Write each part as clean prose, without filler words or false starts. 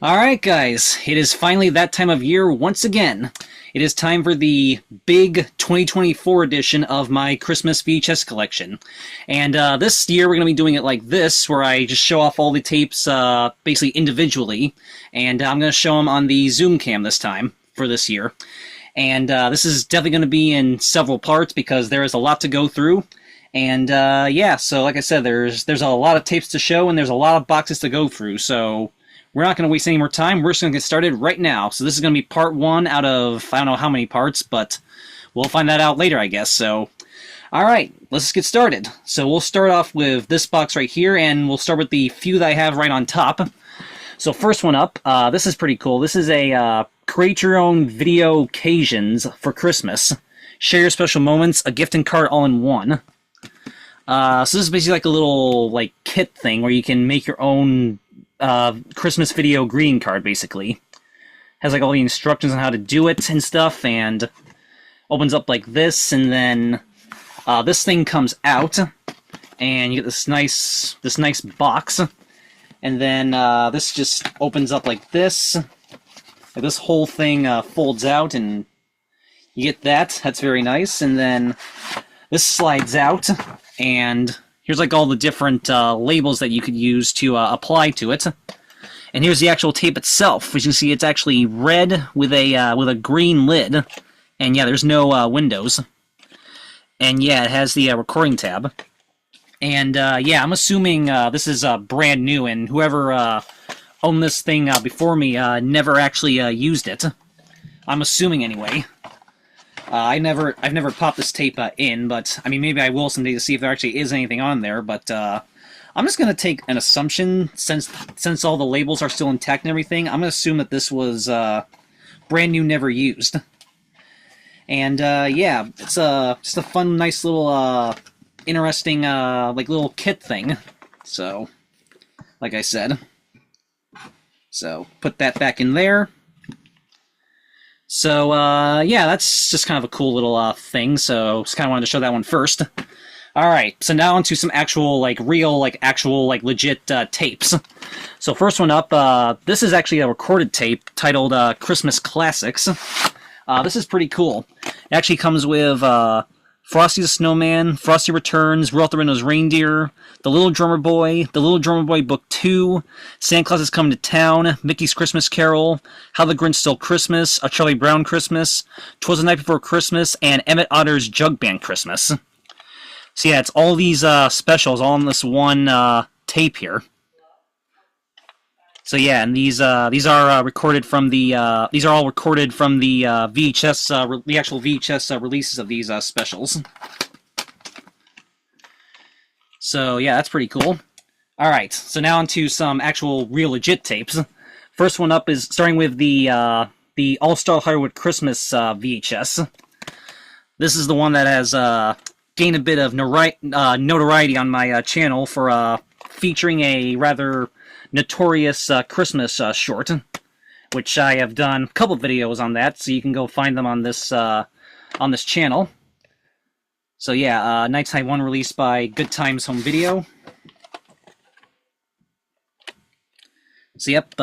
Alright guys, it is finally that time of year once again. It is time for the big 2024 edition of my Christmas VHS collection. And this year we're going to be doing it like this, where I just show off all the tapes basically individually. And I'm going to show them on the Zoom cam this time, for this year. And this is definitely going to be in several parts because there is a lot to go through. And yeah, so like I said, there's a lot of tapes to show and there's a lot of boxes to go through, so we're not going to waste any more time. We're just going to get started right now. So this is going to be part one out of, I don't know how many parts, but we'll find that out later, I guess. So, alright, let's just get started. So we'll start off with this box right here, and we'll start with the few that I have right on top. So first one up, this is pretty cool. This is a create your own video occasions for Christmas. Share your special moments, a gift and card all in one. So this is basically like a little kit thing where you can make your own Christmas video greeting card, basically. Has all the instructions on how to do it and stuff, and opens up like this, and then this thing comes out, and you get this nice box, and then this just opens up like this. This whole thing folds out, and you get that. That's very nice, and then this slides out, and here's all the different labels that you could use to apply to it. And here's the actual tape itself. As you can see, it's actually red with a green lid. And yeah, there's no windows. And yeah, it has the recording tab. And yeah, I'm assuming this is brand new, and whoever owned this thing before me never actually used it. I'm assuming anyway. I've never popped this tape in, but I mean, maybe I will someday to see if there actually is anything on there. But I'm just gonna take an assumption, since all the labels are still intact and everything. I'm gonna assume that this was brand new, never used. And yeah, it's just a fun, nice little interesting little kit thing. So, like I said, so put that back in there. So, yeah, that's just kind of a cool little thing, so just kind of wanted to show that one first. Alright, so now onto some actual, real, actual, legit tapes. So first one up, this is actually a recorded tape titled Christmas Classics. This is pretty cool. It actually comes with Frosty the Snowman, Frosty Returns, Rudolph the Red-Nosed Reindeer, The Little Drummer Boy Book 2, Santa Claus is Coming to Town, Mickey's Christmas Carol, How the Grinch Stole Christmas, A Charlie Brown Christmas, 'Twas the Night Before Christmas, and Emmett Otter's Jug Band Christmas. So yeah, it's all these specials all on this one tape here. So yeah, and these are recorded from the these are all recorded from the VHS the actual VHS releases of these specials. So yeah, that's pretty cool. All right, so now onto some actual real legit tapes. First one up is starting with the All-Star Hollywood Christmas VHS. This is the one that has gained a bit of notoriety on my channel for featuring a rather notorious Christmas short, which I have done a couple videos on that, so you can go find them on this channel. So yeah, Nighttime 1 released by Good Times Home Video. So yep,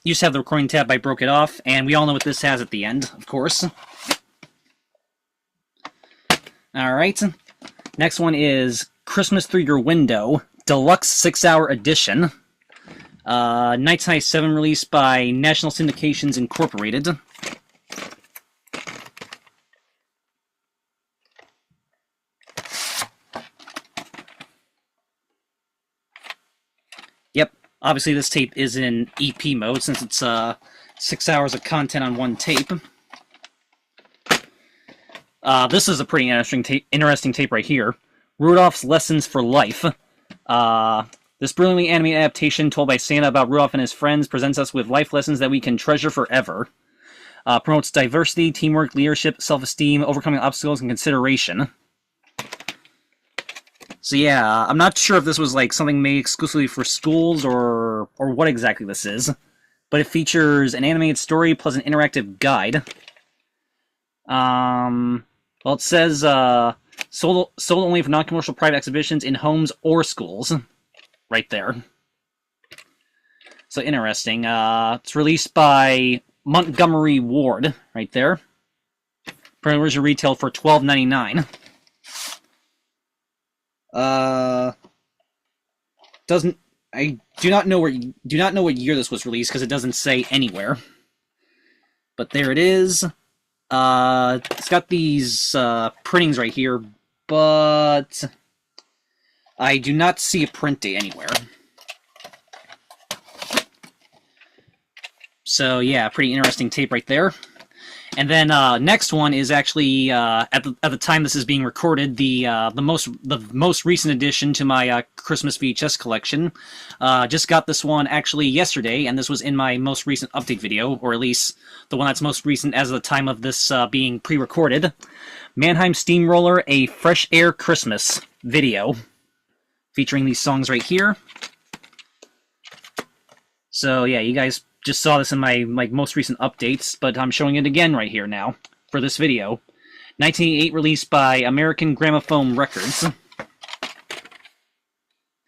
used to have the recording tab, I broke it off, and we all know what this has at the end, of course. Alright, next one is Christmas Through Your Window, Deluxe 6-Hour Edition. 1997 released by National Syndications Incorporated. Yep, obviously this tape is in EP mode since it's 6 hours of content on one tape. This is a pretty interesting tape right here. Rudolph's Lessons for Life. This brilliantly animated adaptation told by Santa about Rudolph and his friends presents us with life lessons that we can treasure forever. Promotes diversity, teamwork, leadership, self-esteem, overcoming obstacles, and consideration. So yeah, I'm not sure if this was something made exclusively for schools or what exactly this is, but it features an animated story plus an interactive guide. Well, it says sold only for non-commercial private exhibitions in homes or schools. Right there. So interesting. It's released by Montgomery Ward, right there. Original retail for $12.99. Doesn't I do not know what year this was released because it doesn't say anywhere. But there it is. It's got these printings right here, but I do not see a print date anywhere. So yeah, pretty interesting tape right there. And then next one is actually at the time this is being recorded, the most recent addition to my Christmas VHS collection. Just got this one actually yesterday, and this was in my most recent update video, or at least the one that's most recent as of the time of this being pre-recorded. Mannheim Steamroller, A Fresh Air Christmas video, featuring these songs right here. So yeah, you guys just saw this in my most recent updates, but I'm showing it again right here now for this video. 1988, released by American Gramophone Records.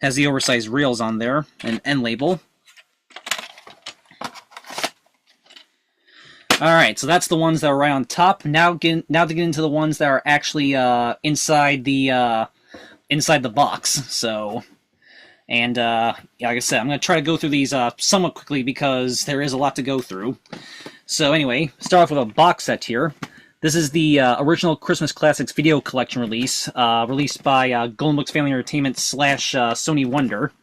Has the oversized reels on there, an end label. Alright, so that's the ones that are right on top. Now to get into the ones that are actually inside the box. So, and yeah, like I said, I'm going to try to go through these somewhat quickly because there is a lot to go through. So anyway, start off with a box set here. This is the original Christmas Classics video collection release, released by Golden Books Family Entertainment / Sony Wonder.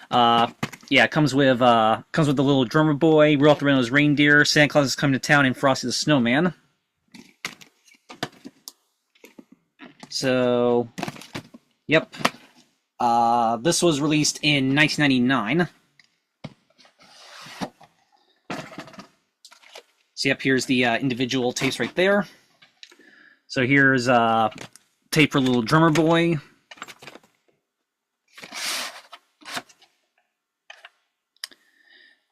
Yeah, it comes with the little drummer boy, Rudolph the Red-Nosed Reindeer, Santa Claus is Coming to Town, and Frosty the Snowman. So, yep. This was released in 1999. So yep, here's the individual tapes right there. So here's tape for Little Drummer Boy.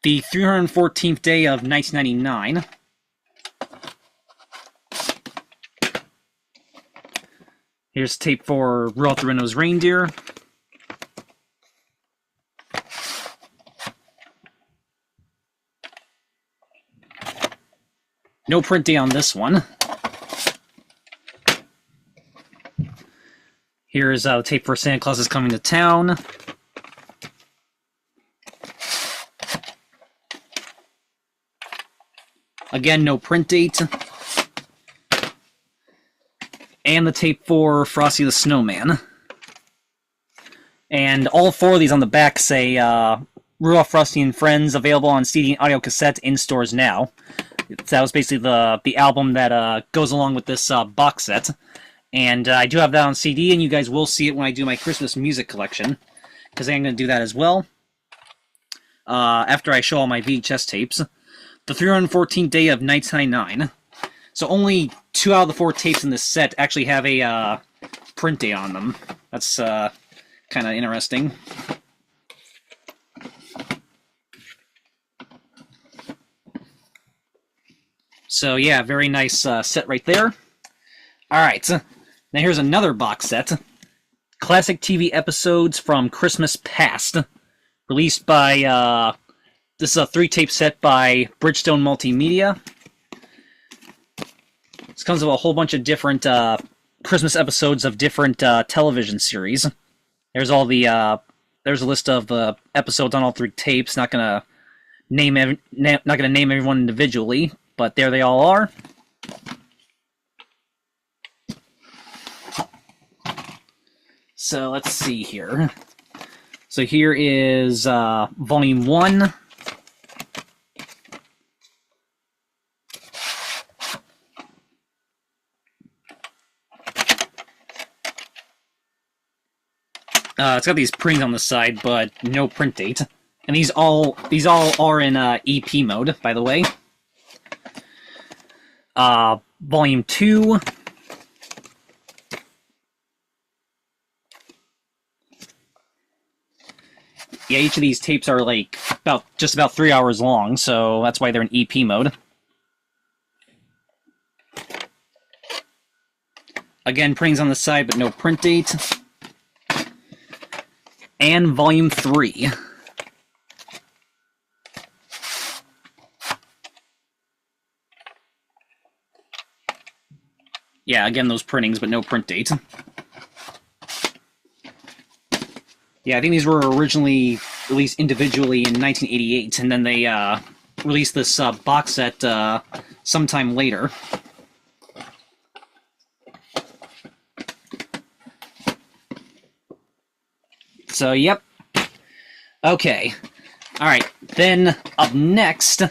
The 314th Day of 1999. Here's tape for Rudolph the Red-Nosed Reindeer. No print date on this one. Here's the tape for Santa Claus is Coming to Town. Again, no print date. And the tape for Frosty the Snowman. And all four of these on the back say Rudolph, Frosty, and Friends, available on CD and audio cassette in stores now. That was basically the album that goes along with this box set. And I do have that on CD, and you guys will see it when I do my Christmas music collection, because I'm going to do that as well after I show all my VHS tapes. The 314th Day of 1999. So only 2 out of the 4 tapes in this set actually have a print date on them. That's kind of interesting. So yeah, very nice set right there. Alright, now here's another box set. Classic TV episodes from Christmas Past. Released by, this is a 3-tape set by Bridgestone Multimedia. This comes with a whole bunch of different Christmas episodes of different television series. There's all the, there's a list of the episodes on all 3 tapes. Not gonna name everyone individually, but there they all are. So let's see here. So here is Volume 1. It's got these printings on the side, but no print date. And these all are in EP mode, by the way. Volume 2. Yeah, each of these tapes are like just about 3 hours long, so that's why they're in EP mode. Again, printings on the side, but no print date. And Volume 3. Yeah, again, those printings, but no print date. Yeah, I think these were originally released individually in 1988, and then they released this box set sometime later. So, yep. Okay. Alright, then up next...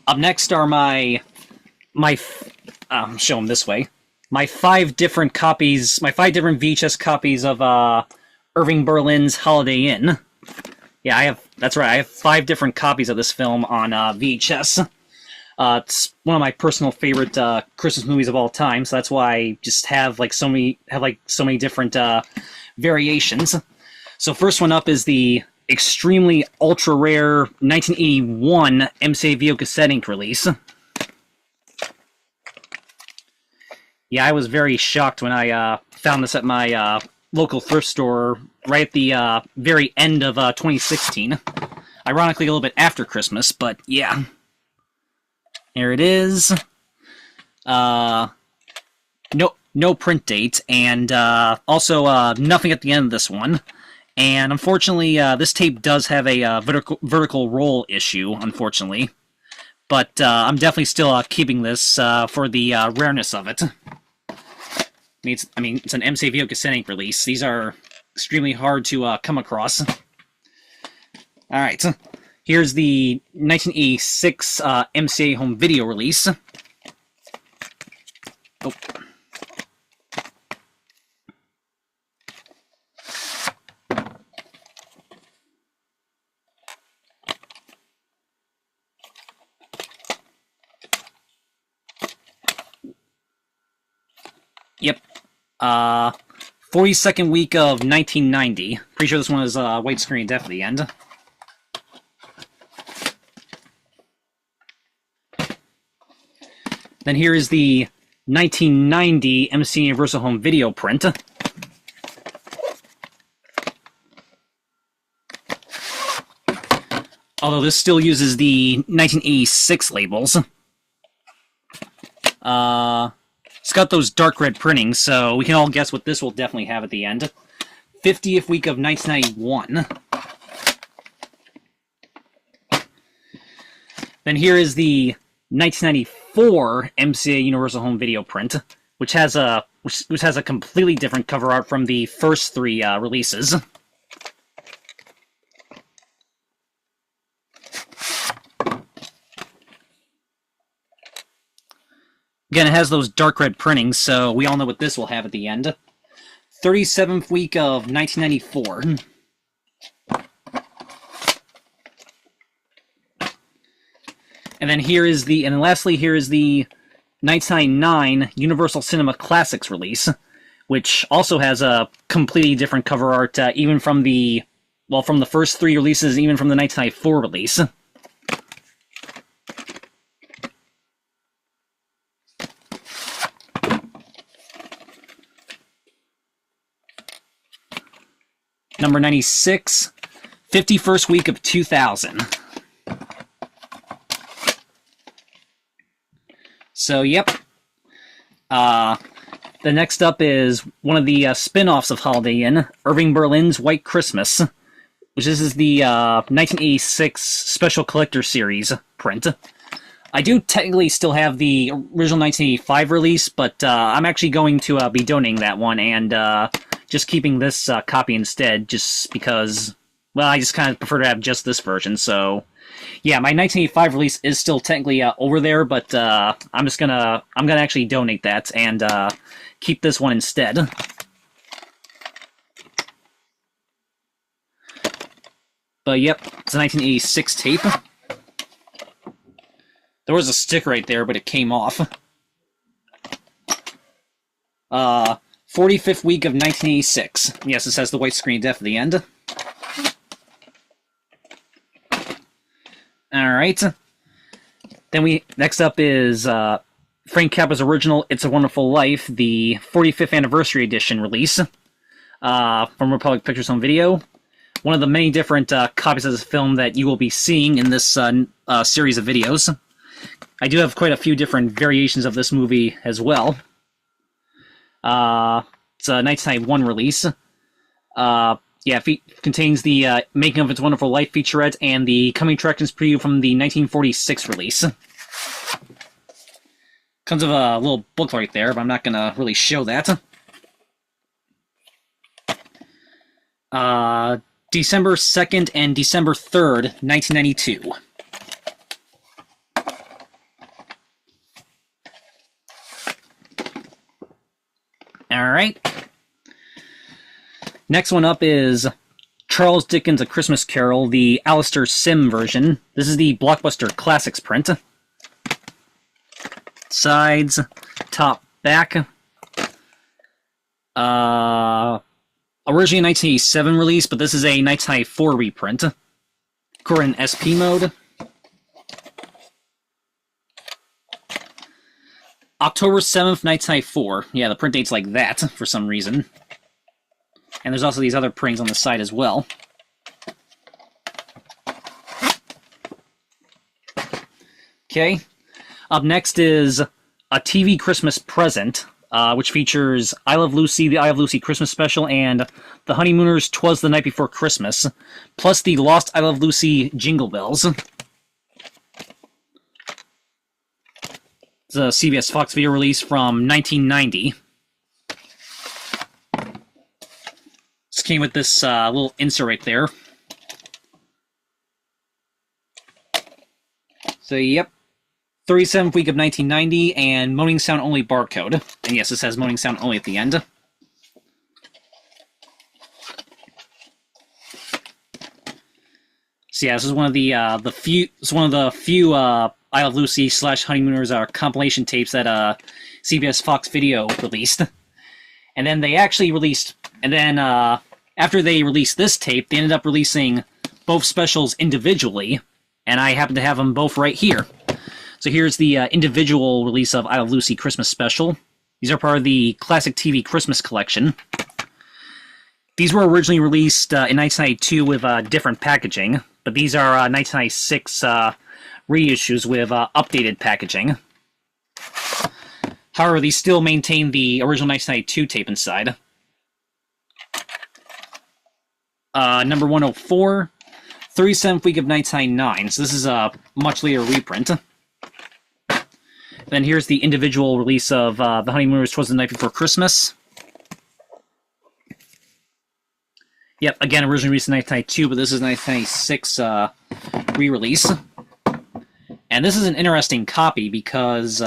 Up next are my show them this way. My 5 different copies, my 5 different VHS copies of Irving Berlin's Holiday Inn. Yeah, that's right, I have 5 different copies of this film on VHS. It's one of my personal favorite Christmas movies of all time, so that's why I just have so many different variations. So first one up is the extremely ultra rare 1981 MCA video cassette ink release. Yeah, I was very shocked when I found this at my local thrift store right at the very end of 2016. Ironically, a little bit after Christmas, but yeah. Here it is. No print date, and also nothing at the end of this one. And unfortunately, this tape does have a vertical roll issue, unfortunately. But I'm definitely still keeping this for the rareness of it. It's an MCA video cassette ink release. These are extremely hard to come across. Alright, here's the 1986 MCA home video release. Oh. Yep. 42nd week of 1990. Pretty sure this one is widescreen def at the end. Then here is the 1990 MC Universal Home Video print. Although this still uses the 1986 labels. It's got those dark red printings, so we can all guess what this will definitely have at the end. 50th week of 1991. Then here is the 1994 MCA Universal Home Video print, which has a completely different cover art from the first 3 releases. Again, it has those dark red printings, so we all know what this will have at the end. 37th week of 1994. And then lastly, here is the 1999 Universal Cinema Classics release, which also has a completely different cover art, even from the first 3 releases, even from the 1994 release. Number 96, 51st week of 2000. So, yep. The next up is one of the spin-offs of Holiday Inn, Irving Berlin's White Christmas, which is the 1986 Special Collector Series print. I do technically still have the original 1985 release, but I'm actually going to be donating that one, and just keeping this copy instead, just because, well, I just kind of prefer to have just this version, so... Yeah, my 1985 release is still technically over there, but I'm gonna actually donate that and keep this one instead. But yep, it's a 1986 tape. There was a sticker right there, but it came off. 45th week of 1986. Yes, it says the white screen def at the end. Alright. Then next up is Frank Capra's original It's a Wonderful Life, the 45th anniversary edition release from Republic Pictures Home Video. one of the many different copies of this film that you will be seeing in this series of videos. I do have quite a few different variations of this movie as well. It's a 1991 release. Yeah, contains the Making of Its Wonderful Life featurette and the Coming Attractions preview from the 1946 release. Comes with a little book right there, but I'm not going to really show that. December 2nd and December 3rd, 1992. Alright. Next one up is Charles Dickens' A Christmas Carol, the Alistair Sim version. This is the Blockbuster Classics print. Sides, top, back. Originally a 1987 release, but this is a 1994 reprint. Current SP mode. October 7th, 1994. Yeah, the print date's like that for some reason. And there's also these other printings on the side as well. Okay. Up next is A TV Christmas Present, which features I Love Lucy, the I Love Lucy Christmas special, and The Honeymooners' 'Twas the Night Before Christmas, plus the Lost I Love Lucy Jingle Bells. It's a CBS Fox video release from 1990. This came with this little insert right there. So, yep. 37th week of 1990, and Moaning Sound Only barcode. And yes, this has Moaning Sound Only at the end. So yeah, this is one of the few I Love Lucy / Honeymooners compilation tapes that CBS Fox Video released. And then they actually released, and then after they released this tape, they ended up releasing both specials individually, and I happen to have them both right here. So here's the individual release of I Love Lucy Christmas Special. These are part of the Classic TV Christmas Collection. These were originally released in 1992 with different packaging, but these are 1996 reissues with updated packaging. However, these still maintain the original 1992 tape inside. Number 104, 37th week of 1999. So this is a much later reprint. Then here's the individual release of The Honeymooners' 'Twas the Night Before Christmas. Yep, again, originally released in 1992, but this is 1996 re-release. And this is an interesting copy because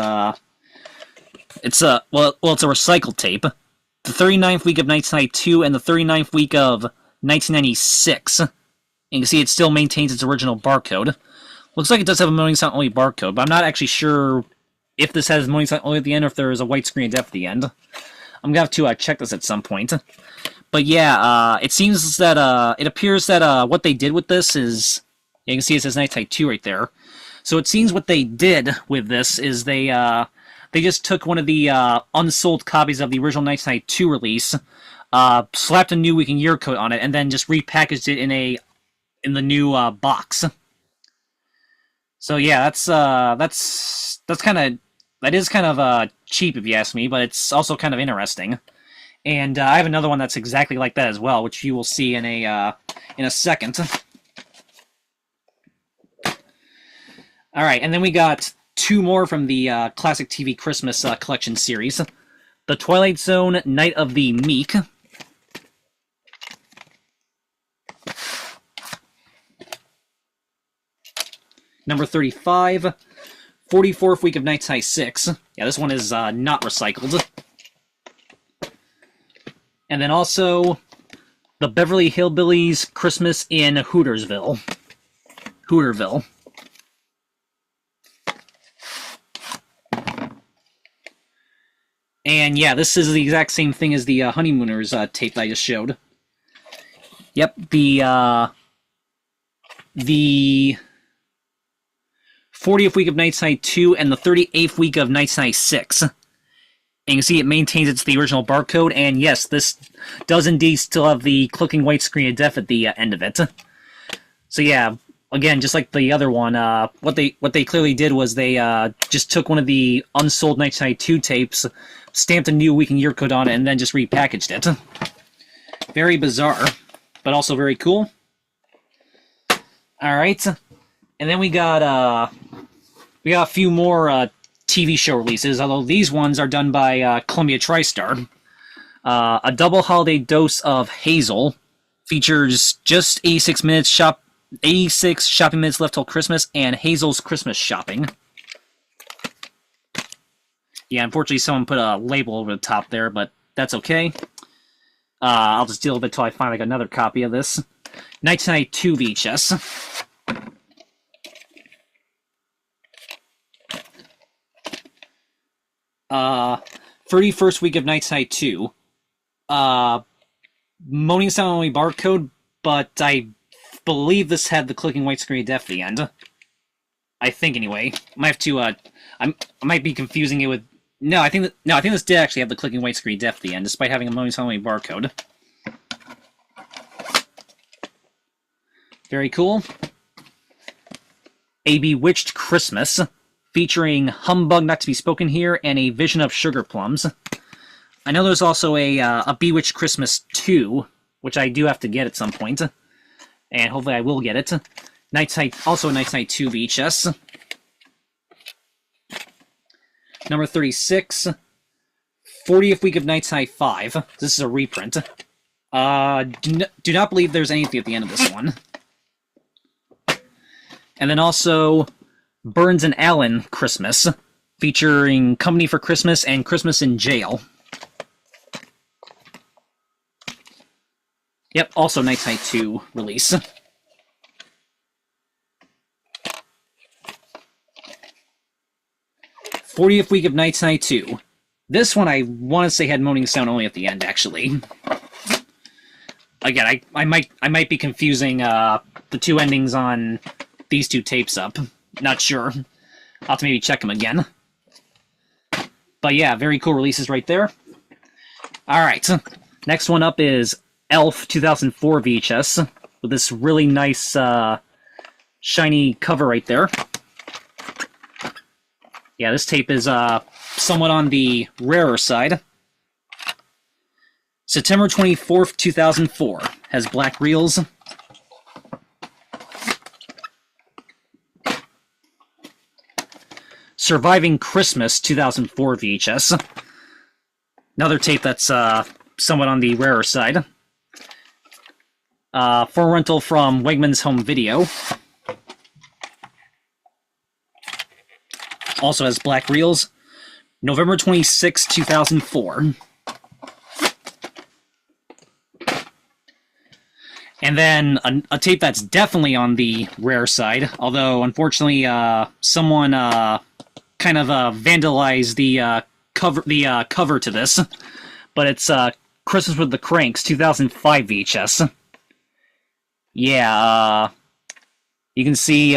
it's a recycled tape. The 39th week of 1992 and the 39th week of 1996. And you can see it still maintains its original barcode. Looks like it does have a Moaning Sound Only barcode, but I'm not actually sure if this has Moaning Sound Only at the end or if there is a white screen of death at the end. I'm going to have to check this at some point. But yeah, it seems that, it appears that what they did with this is, you can see it says 1992 right there. So it seems what they did with this is they just took one of the unsold copies of the original 1992 release, slapped a new week and year code on it, and then just repackaged it in the new box. So yeah, that is kind of cheap if you ask me, but it's also kind of interesting. And I have another one that's exactly like that as well, which you will see in a second. All right, and then we got two more from the Classic TV Christmas Collection series. The Twilight Zone, Night of the Meek. Number 35, 44th week of 1996. Yeah, this one is not recycled. And then also, the Beverly Hillbillies Christmas in Hooterville. And yeah, this is the exact same thing as the Honeymooners tape that I just showed. Yep, the 40th week of 1992 and the 38th week of 1996. And you can see it maintains the original barcode, and yes, this does indeed still have the clicking white screen of death at the end of it. So yeah, again, just like the other one, what they clearly did was they just took one of the unsold 1992 tapes, stamped a new week and year code on it, and then just repackaged it. Very bizarre, but also very cool. All right, and then we got a few more TV show releases, although these ones are done by Columbia TriStar. A double holiday dose of Hazel features just 86 shopping minutes left till Christmas, and Hazel's Christmas shopping. Yeah, unfortunately someone put a label over the top there, but that's okay. I'll just deal with it till I find like another copy of this. 1992 VHS. 31st week of 1992. Moaning sound only barcode, but I believe this had the clicking white screen of death at the end. I think anyway. I might have to I might be confusing it with I think this did actually have the clicking white screen of death at the end, despite having a moaning sound only barcode. Very cool. A Bewitched Christmas, featuring Humbug Not to Be Spoken Here and A Vision of Sugar Plums. I know there's also a Bewitched Christmas 2, which I do have to get at some point, and hopefully I will get it. Also a 1992 VHS. Number 36, 40th week of 1995. This is a reprint. Do not believe there's anything at the end of this one. And then also Burns and Allen Christmas, featuring Company for Christmas and Christmas in Jail. Yep, also 1992 release. 40th week of 1992. This one I want to say had moaning sound only at the end, actually. Again, I might be confusing the two endings on these two tapes up. Not sure. I'll have to maybe check them again. But yeah, very cool releases right there. Alright, next one up is Elf 2004 VHS, with this really nice shiny cover right there. Yeah, this tape is somewhat on the rarer side. September 24th, 2004. Has black reels. Surviving Christmas 2004 VHS. Another tape that's somewhat on the rarer side. For rental from Wegmans Home Video. Also has black reels. November 26, 2004. And then a tape that's definitely on the rare side, although unfortunately someone kind of vandalized the cover to this. But it's Christmas with the Cranks 2005 VHS. Yeah, you can see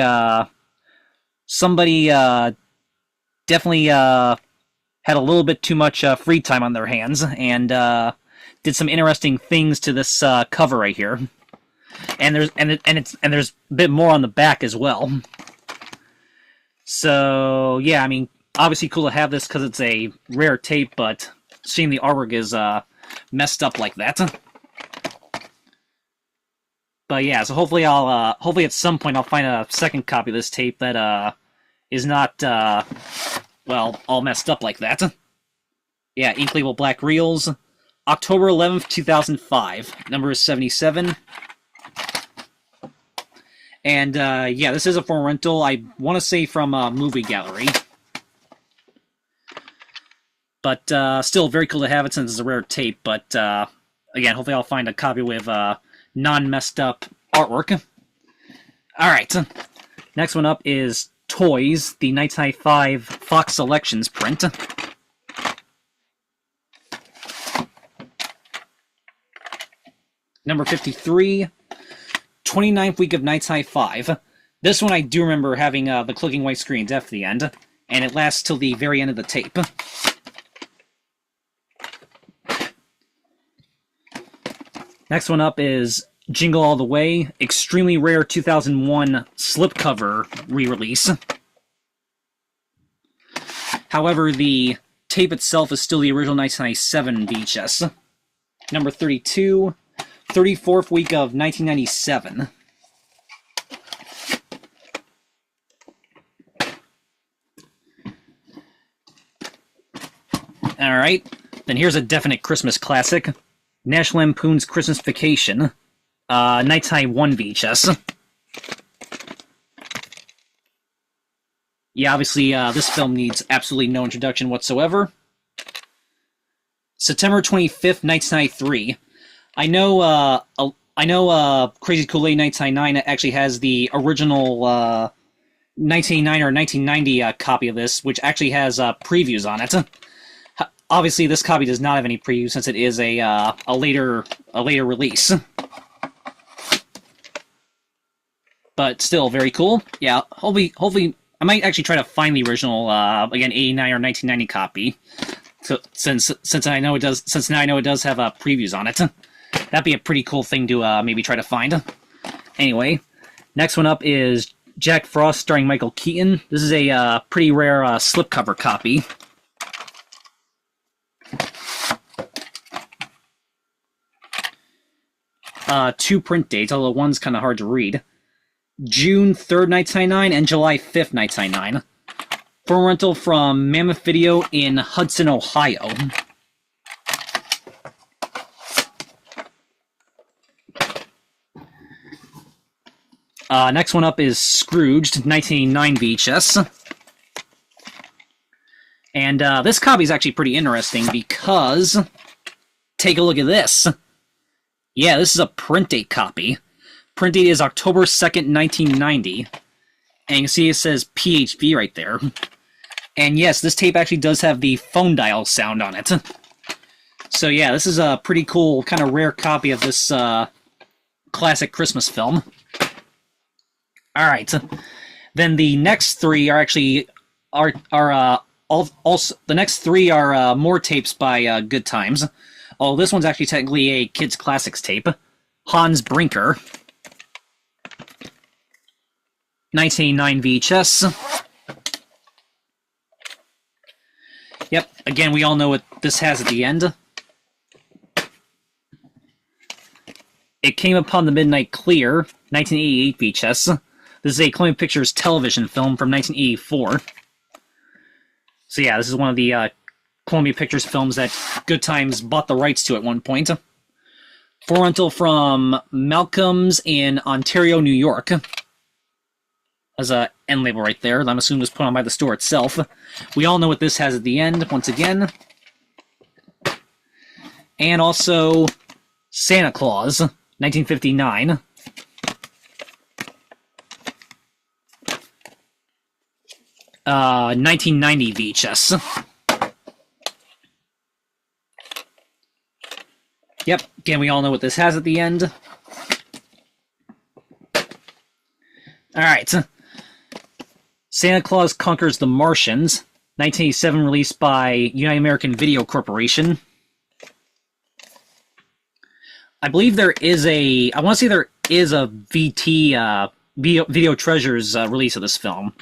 somebody definitely had a little bit too much free time on their hands and did some interesting things to this cover right here. And there's a bit more on the back as well. So yeah, I mean, obviously cool to have this because it's a rare tape, but seeing the artwork is messed up like that. But yeah, so hopefully hopefully at some point I'll find a second copy of this tape that is not well, all messed up like that. Yeah, ink label black reels. October 11th, 2005. Number is 77. And yeah, this is a for rental. I want to say from Movie Gallery. But still very cool to have it since it's a rare tape. But again, hopefully I'll find a copy with non-messed up artwork. Alright, next one up is Toys, the 1995 Fox Selections print. Number 53, 29th week of 1995. This one I do remember having the clicking white screen death at the end, and it lasts till the very end of the tape. Next one up is Jingle All the Way, extremely rare 2001 slipcover re-release. However, the tape itself is still the original 1997 VHS. Number 32, 34th week of 1997. Alright, then here's a definite Christmas classic. National Lampoon's Christmas Vacation. Nighttime 1 VHS. Yeah, obviously, this film needs absolutely no introduction whatsoever. September 25th, 1993. I know Crazy Kool-Aid 1999 actually has the original 1989 or 1990 copy of this, which actually has previews on it. Obviously, this copy does not have any previews since it is a later release. But still, very cool. Yeah, hopefully, I might actually try to find the original, again, 89 or 1990 copy. So, since now I know it does have previews on it. That'd be a pretty cool thing to maybe try to find. Anyway, next one up is Jack Frost starring Michael Keaton. This is a pretty rare slipcover copy. Two print dates, although one's kind of hard to read. June 3rd, 1999 and July 5th, 1999. For rental from Mammoth Video in Hudson, Ohio. Next one up is Scrooged, 1989 VHS. And this copy is actually pretty interesting because, take a look at this. Yeah, this is a print date copy. Print date is October 2nd, 1990. And you can see it says PHV right there. And yes, this tape actually does have the phone dial sound on it. So yeah, this is a pretty cool, kind of rare copy of this classic Christmas film. Alright, then the next three are actually, also, the next three are more tapes by Good Times. Oh, this one's actually technically a Kids Classics tape. Hans Brinker. 1989 VHS. Yep, again, we all know what this has at the end. It Came Upon the Midnight Clear, 1988 VHS. This is a Columbia Pictures television film from 1984. So yeah, this is one of the Columbia Pictures films that Good Times bought the rights to at one point. For rental from Malcolm's in Ontario, New York. As a end label right there. I'm assuming it was put on by the store itself. We all know what this has at the end, once again. And also Santa Claus, 1959. Uh, 1990 VHS. Yep, again, we all know what this has at the end. Alright. Santa Claus Conquers the Martians, 1987, released by United American Video Corporation. I believe there is a... I want to say there is a VT, Video Treasures release of this film,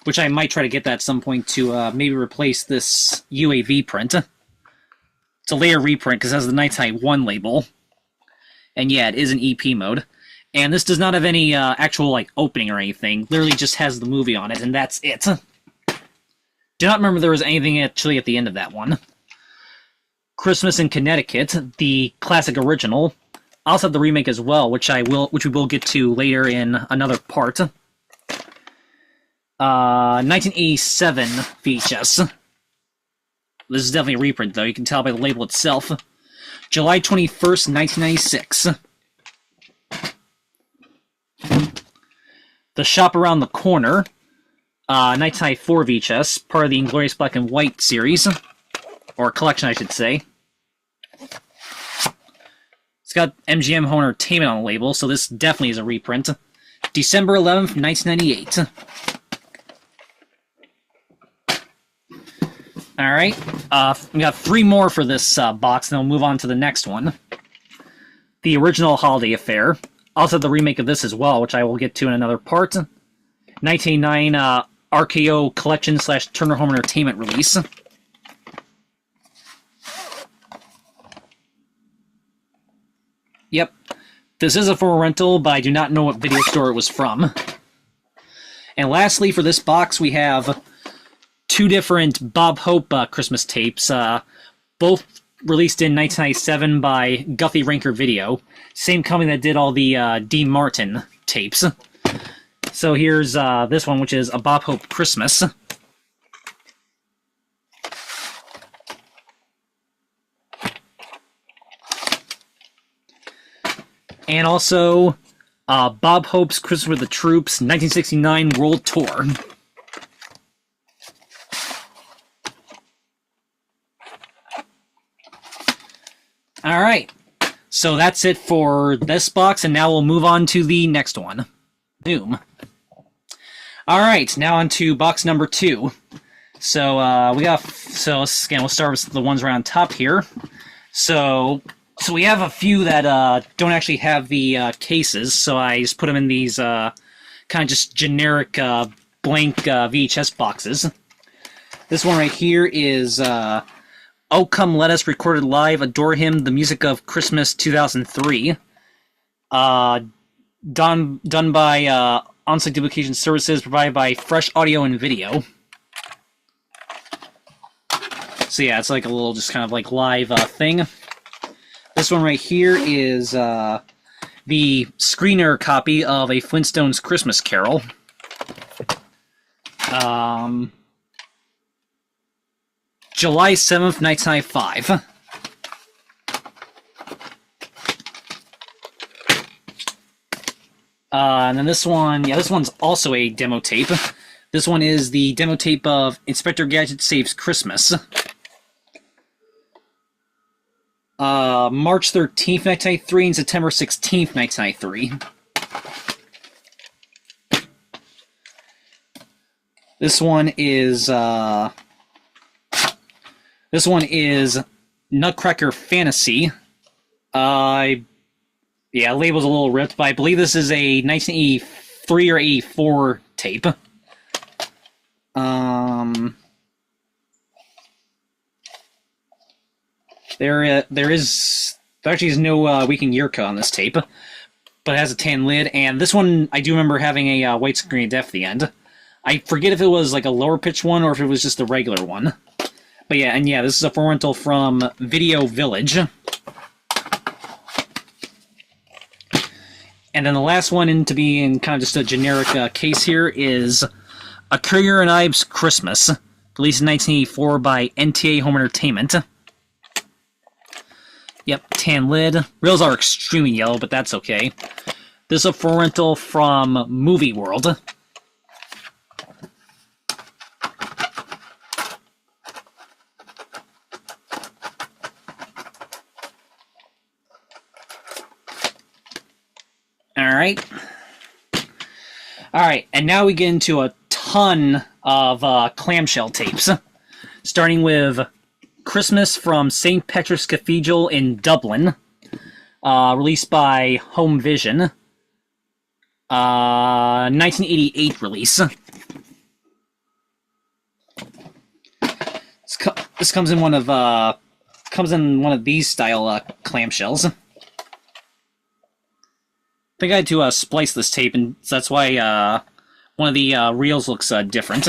which I might try to get that at some point to maybe replace this UAV print. It's a later reprint because it has the Nighttime 1 label. And yeah, it is an EP mode. And this does not have any actual like opening or anything. Literally just has the movie on it, and that's it. Do not remember there was anything actually at the end of that one. Christmas in Connecticut, the classic original. I also have the remake as well, which we will get to later in another part. 1987 VHS. This is definitely a reprint, though. You can tell by the label itself. July 21st, 1996. The Shop Around the Corner. 1994 VHS. Part of the Inglourious Black and White series. Or collection, I should say. It's got MGM Home Entertainment on the label, so this definitely is a reprint. December 11th, 1998. Alright, we got three more for this box, and then we'll move on to the next one. the original Holiday Affair. Also the remake of this as well, which I will get to in another part. 1989 RKO Collection / Turner Home Entertainment release. Yep. This is a for rental, but I do not know what video store it was from. And lastly, for this box, we have two different Bob Hope Christmas tapes, both released in 1997 by Guthrie Ranker Video, same company that did all the Dean Martin tapes. So here's this one, which is A Bob Hope Christmas. And also Bob Hope's Christmas with the Troops 1969 World Tour. Alright, so that's it for this box, and now we'll move on to the next one. Boom. Alright, now on to box number 2. So, again, we'll start with the ones around top here. So we have a few that don't actually have the cases, so I just put them in these kind of just generic blank VHS boxes. This one right here is Oh Come Let Us, recorded live, Adore Him, the music of Christmas 2003. Done by On-Site Duplication Services, provided by Fresh Audio and Video. So yeah, it's like a little just kind of like live thing. This one right here is the screener copy of A Flintstones Christmas Carol. July 7th, 1995. And then this one, this one's also a demo tape. This one is the demo tape of Inspector Gadget Saves Christmas. March 13th, 1993 and September 16th, 1993. This one is Nutcracker Fantasy. Yeah, label's a little ripped, but I believe this is a 1983 or 84 tape. There actually is no week and year code on this tape, but it has a tan lid, and this one I do remember having a widescreen depth at the end. I forget if it was like a lower pitch one or if it was just a regular one. But yeah, and yeah, this is a for rental from Video Village. And then the last one to be in kind of just a generic case here is A Currier and Ives Christmas, released in 1984 by NTA Home Entertainment. Yep, tan lid. Reels are extremely yellow, but that's okay. This is a for rental from Movie World. Alright, and now we get into a ton of clamshell tapes. Starting with Christmas from St. Patrick's Cathedral in Dublin, released by Home Vision. 1988 release. This comes in one of these style clamshells. I think I had to splice this tape, and so that's why one of the reels looks different.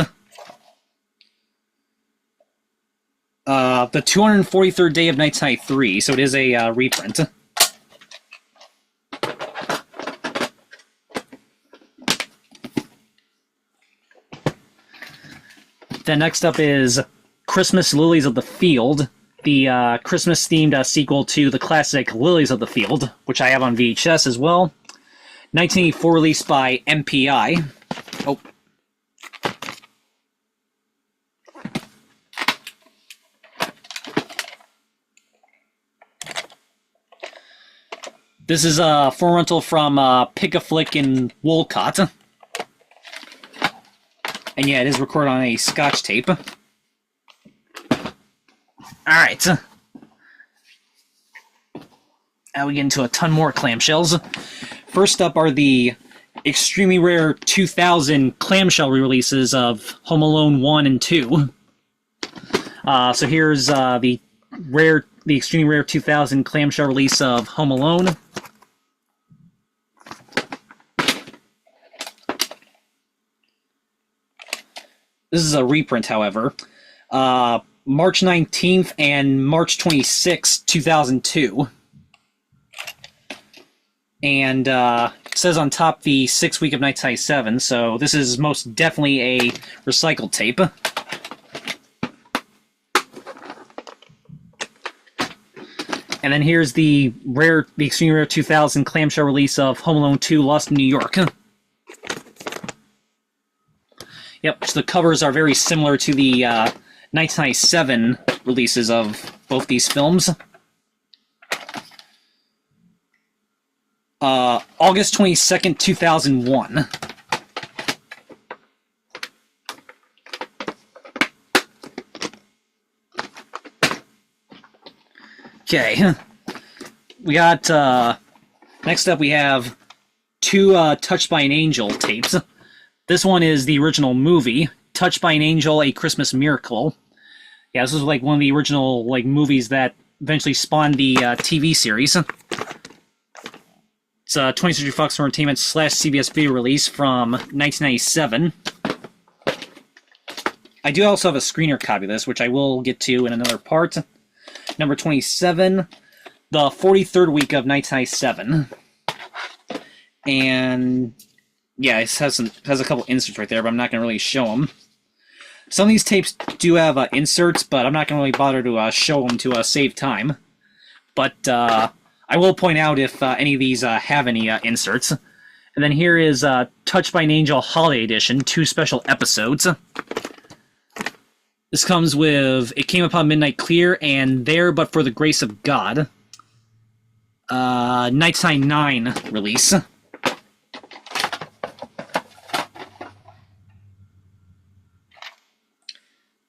The 243rd Day of 1993, so it is a reprint. Then next up is Christmas Lilies of the Field, the Christmas-themed sequel to the classic Lilies of the Field, which I have on VHS as well. 1984 released by MPI. Oh. This is a for rental from Pick-a-Flick in Wolcott. And yeah, it is recorded on a Scotch tape. Alright. Now we get into a ton more clamshells. First up are the extremely rare 2000 clamshell re-releases of Home Alone 1 and 2. So here's the extremely rare 2000 clamshell release of Home Alone. This is a reprint, however. March 19th and March 26th, 2002. And it says on top the 6th week of Night High 7, so this is most definitely a recycled tape. And then here's the extremely rare 2000 clamshell release of Home Alone 2 Lost in New York. Yep, so the covers are very similar to the 1997 releases of both these films. August 22nd, 2001. Okay, we got, next up we have two Touched by an Angel tapes. This one is the original movie, Touched by an Angel, A Christmas Miracle. Yeah, this was like one of the original like movies that eventually spawned the TV series. It's a 20th Century Fox Entertainment / CBS video release from 1997. I do also have a screener copy of this, which I will get to in another part. Number 27, the 43rd week of 1997. And yeah, it has a couple inserts right there, but I'm not going to really show them. Some of these tapes do have inserts, but I'm not going to really bother to show them to save time. But I will point out if any of these have any inserts. And then here is Touched by an Angel Holiday Edition, 2 special episodes. This comes with It Came Upon Midnight Clear and There But for the Grace of God. Nighttime 9 release.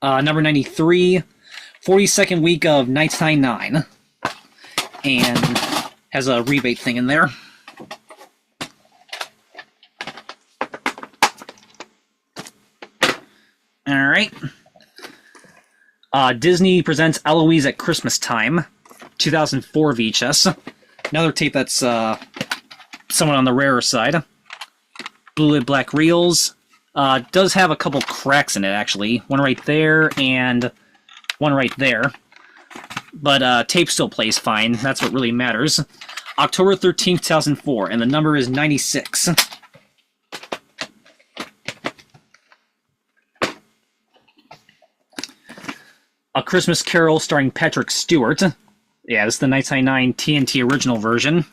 Number 93, 42nd week of Nighttime 9. And has a rebate thing in there. Alright. Disney presents Eloise at Christmas Time, 2004 VHS. Another tape that's somewhat on the rarer side. Blue Lid Black Reels. Does have a couple cracks in it, actually. One right there and one right there. But tape still plays fine. That's what really matters. October 13th, 2004, and the number is 96. A Christmas Carol starring Patrick Stewart. Yeah, this is the 1999 TNT original version.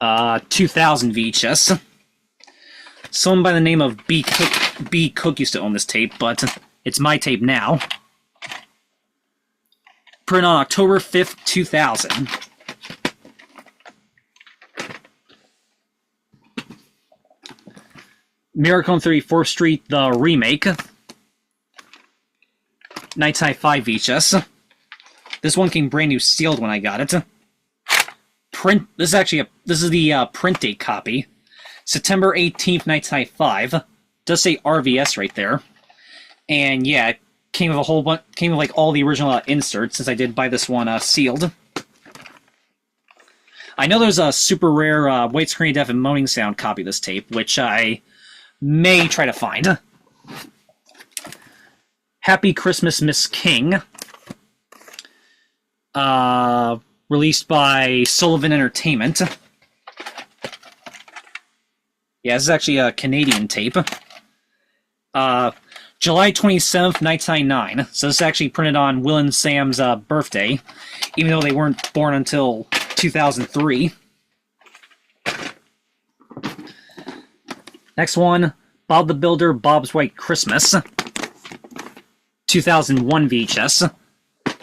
2000 VHS. Someone by the name of B. Cook used to own this tape, but it's my tape now. Printed on October 5th, 2000. Miracle on 34th Street, the remake. Nights High 5 VHS. This one came brand new sealed when I got it. This is the print date copy. September 18th, Nights High 5. Does say RVS right there. And yeah, it came with a whole bunch, came with like all the original inserts, since I did buy this one sealed. I know there's a super rare widescreen deaf and moaning sound copy of this tape, which I may try to find. Happy Christmas, Miss King. Released by Sullivan Entertainment. Yeah, this is actually a Canadian tape. July 27th, 1999. So this is actually printed on Will and Sam's birthday, even though they weren't born until 2003. Next one, Bob the Builder, Bob's White Christmas. 2001 VHS.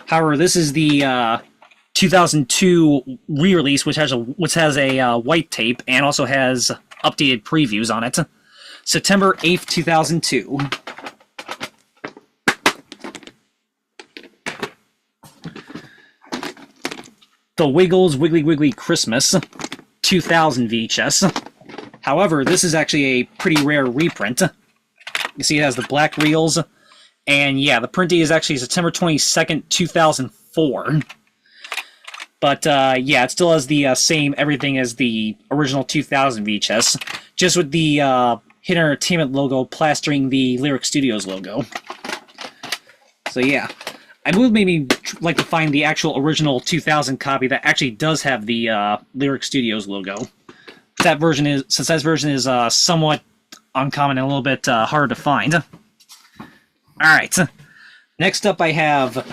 However, this is the 2002 re-release, which has a white tape and also has updated previews on it. September 8th, 2002. the Wiggles Wiggly Wiggly Christmas 2000 VHS. However, this is actually a pretty rare reprint. You see it has the black reels, and yeah, the print date is actually September 22nd, 2004. But yeah, it still has the same everything as the original 2000 VHS, just with the Hit Entertainment logo plastering the Lyric Studios logo. So yeah, I would maybe like to find the actual original 2000 copy that actually does have the Lyric Studios logo. Since that version is somewhat uncommon and a little bit hard to find. Alright, next up I have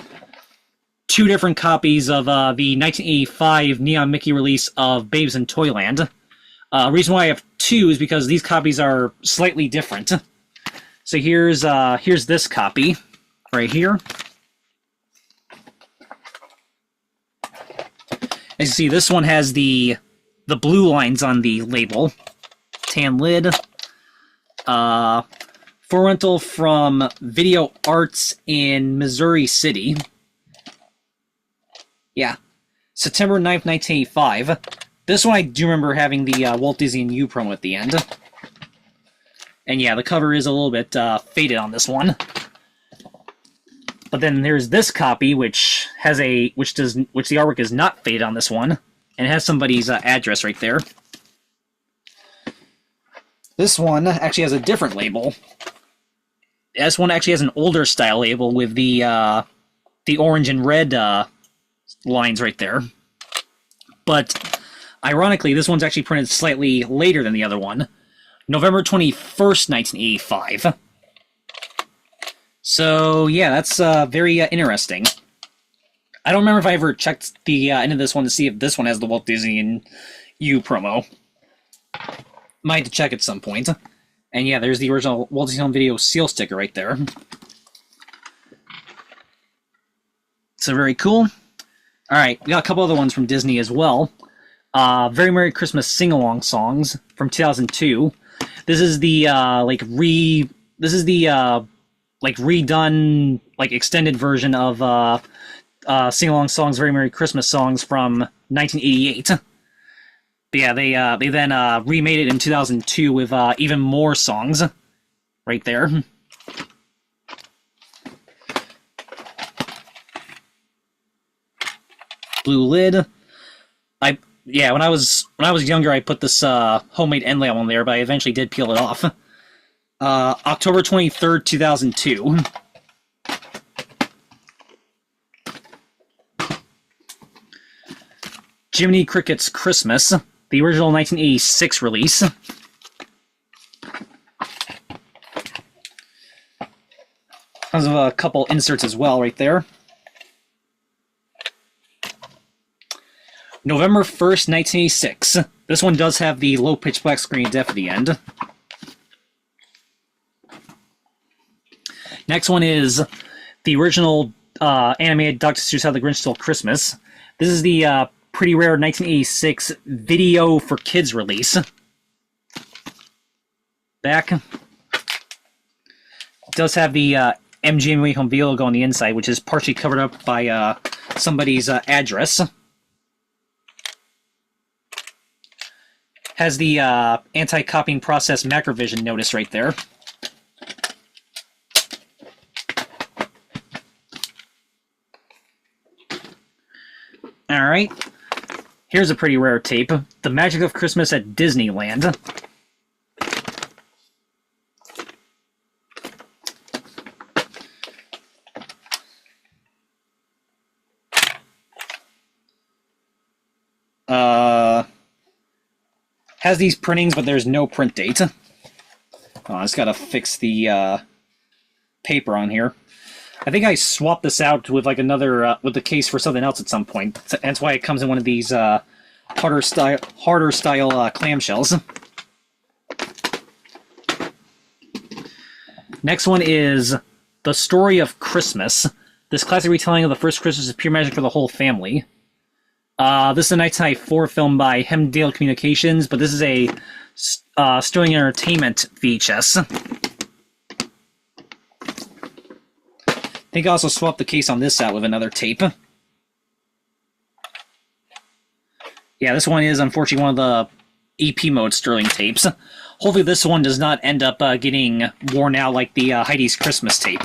two different copies of the 1985 Neon Mickey release of Babes in Toyland. Reason why I have two is because these copies are slightly different. So here's this copy right here. As you see, this one has the blue lines on the label. Tan lid. For rental from Video Arts in Missouri City. Yeah. September 9th, 1985. This one I do remember having the Walt Disney and You promo at the end. And yeah, the cover is a little bit faded on this one. But then there's this copy, which has which the artwork is not faded on this one. And it has somebody's address right there. This one actually has a different label. This one actually has an older style label with the orange and red lines right there. But ironically, this one's actually printed slightly later than the other one. November 21st, 1985. So yeah, that's very interesting. I don't remember if I ever checked the end of this one to see if this one has the Walt Disney and You promo. Might have to check at some point. And yeah, there's the original Walt Disney Home Video seal sticker right there. So very cool. Alright, we got a couple other ones from Disney as well. Very Merry Christmas Sing-Along songs from 2002. This is the redone, extended version of Sing-Along songs, Very Merry Christmas songs from 1988. But yeah, they then remade it in 2002 with even more songs right there. Blue lid. When I was younger, I put this homemade end layout on there, but I eventually did peel it off. October 23rd, 2002. Jiminy Cricket's Christmas, the original 1986 release. Tons of a couple inserts as well right there. November 1st, 1986. This one does have the low-pitch black screen def at the end. Next one is the original animated Dr. Seuss How the Grinch Stole Christmas. This is the pretty rare 1986 video for kids release. Back. It does have the MGM Home Video logo on the inside, which is partially covered up by somebody's address. Has the anti-copying process macrovision notice right there. Alright. Here's a pretty rare tape. The Magic of Christmas at Disneyland. Has these printings, but there's no print date. Oh, I just gotta fix the paper on here. I think I swapped this out with another with the case for something else at some point. That's why it comes in one of these harder style clamshells. Next one is The Story of Christmas. This classic retelling of the first Christmas is pure magic for the whole family. This is a 1994 film by Hemdale Communications, but this is a Sterling Entertainment VHS. I think I also swapped the case on this out with another tape. Yeah, this one is unfortunately one of the EP mode Sterling tapes. Hopefully this one does not end up getting worn out like the Heidi's Christmas tape.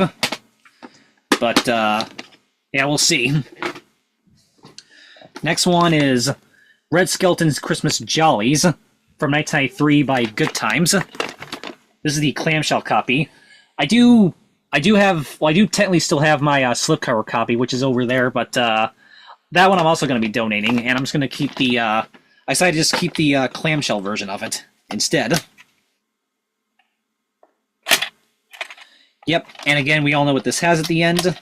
But, yeah, we'll see. Next one is Red Skeleton's Christmas Jollies from 1993 by Good Times. This is the clamshell copy. I do technically still have my slipcover copy, which is over there, but that one I'm also going to be donating, and I'm just going to keep the, I decided to just keep the clamshell version of it instead. Yep, and again, we all know what this has at the end.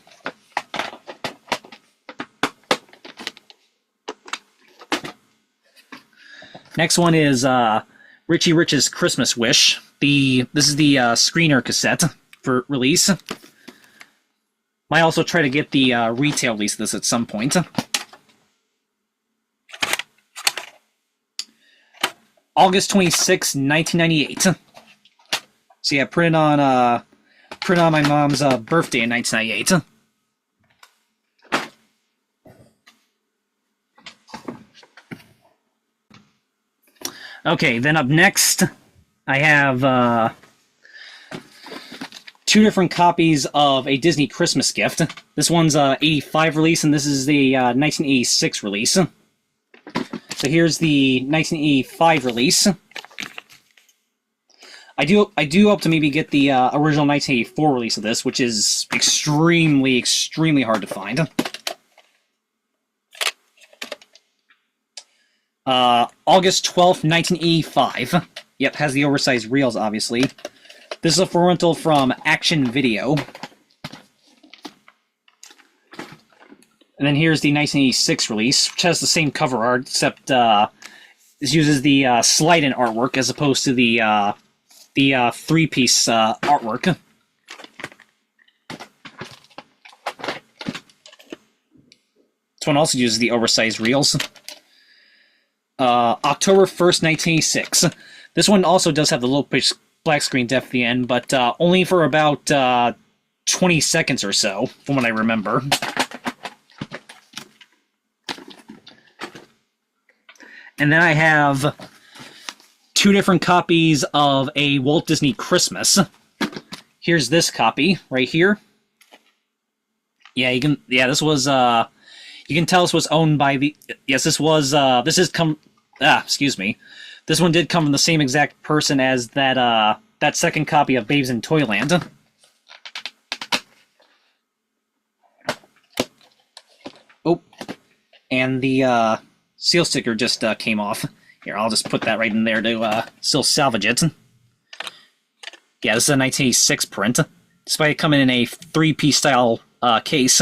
Next one is Richie Rich's Christmas Wish. This is the screener cassette for release. Might also try to get the retail release of this at some point. August 26, 1998. So yeah, printed on my mom's birthday in 1998. Okay, then up next, I have two different copies of A Disney Christmas Gift. This one's 85 release, and this is the 1986 release. So here's the 1985 release. I do hope to maybe get the original 1984 release of this, which is extremely, extremely hard to find. August 12th, 1985. Yep, has the oversized reels, obviously. This is a full rental from Action Video. And then here's the 1986 release, which has the same cover art, except this uses the slide-in artwork as opposed to the three-piece artwork. This one also uses the oversized reels. October 1st, 1986. This one also does have the low pitch black screen depth at the end, but only for about 20 seconds or so, from what I remember. And then I have two different copies of A Walt Disney Christmas. Here's this copy right here. Yeah, this was you can tell this was owned by the excuse me. This one did come from the same exact person as that second copy of Babes in Toyland. Oh, and the seal sticker just came off. Here, I'll just put that right in there to still salvage it. Yeah, this is a 1986 print, despite it coming in a three-piece style case.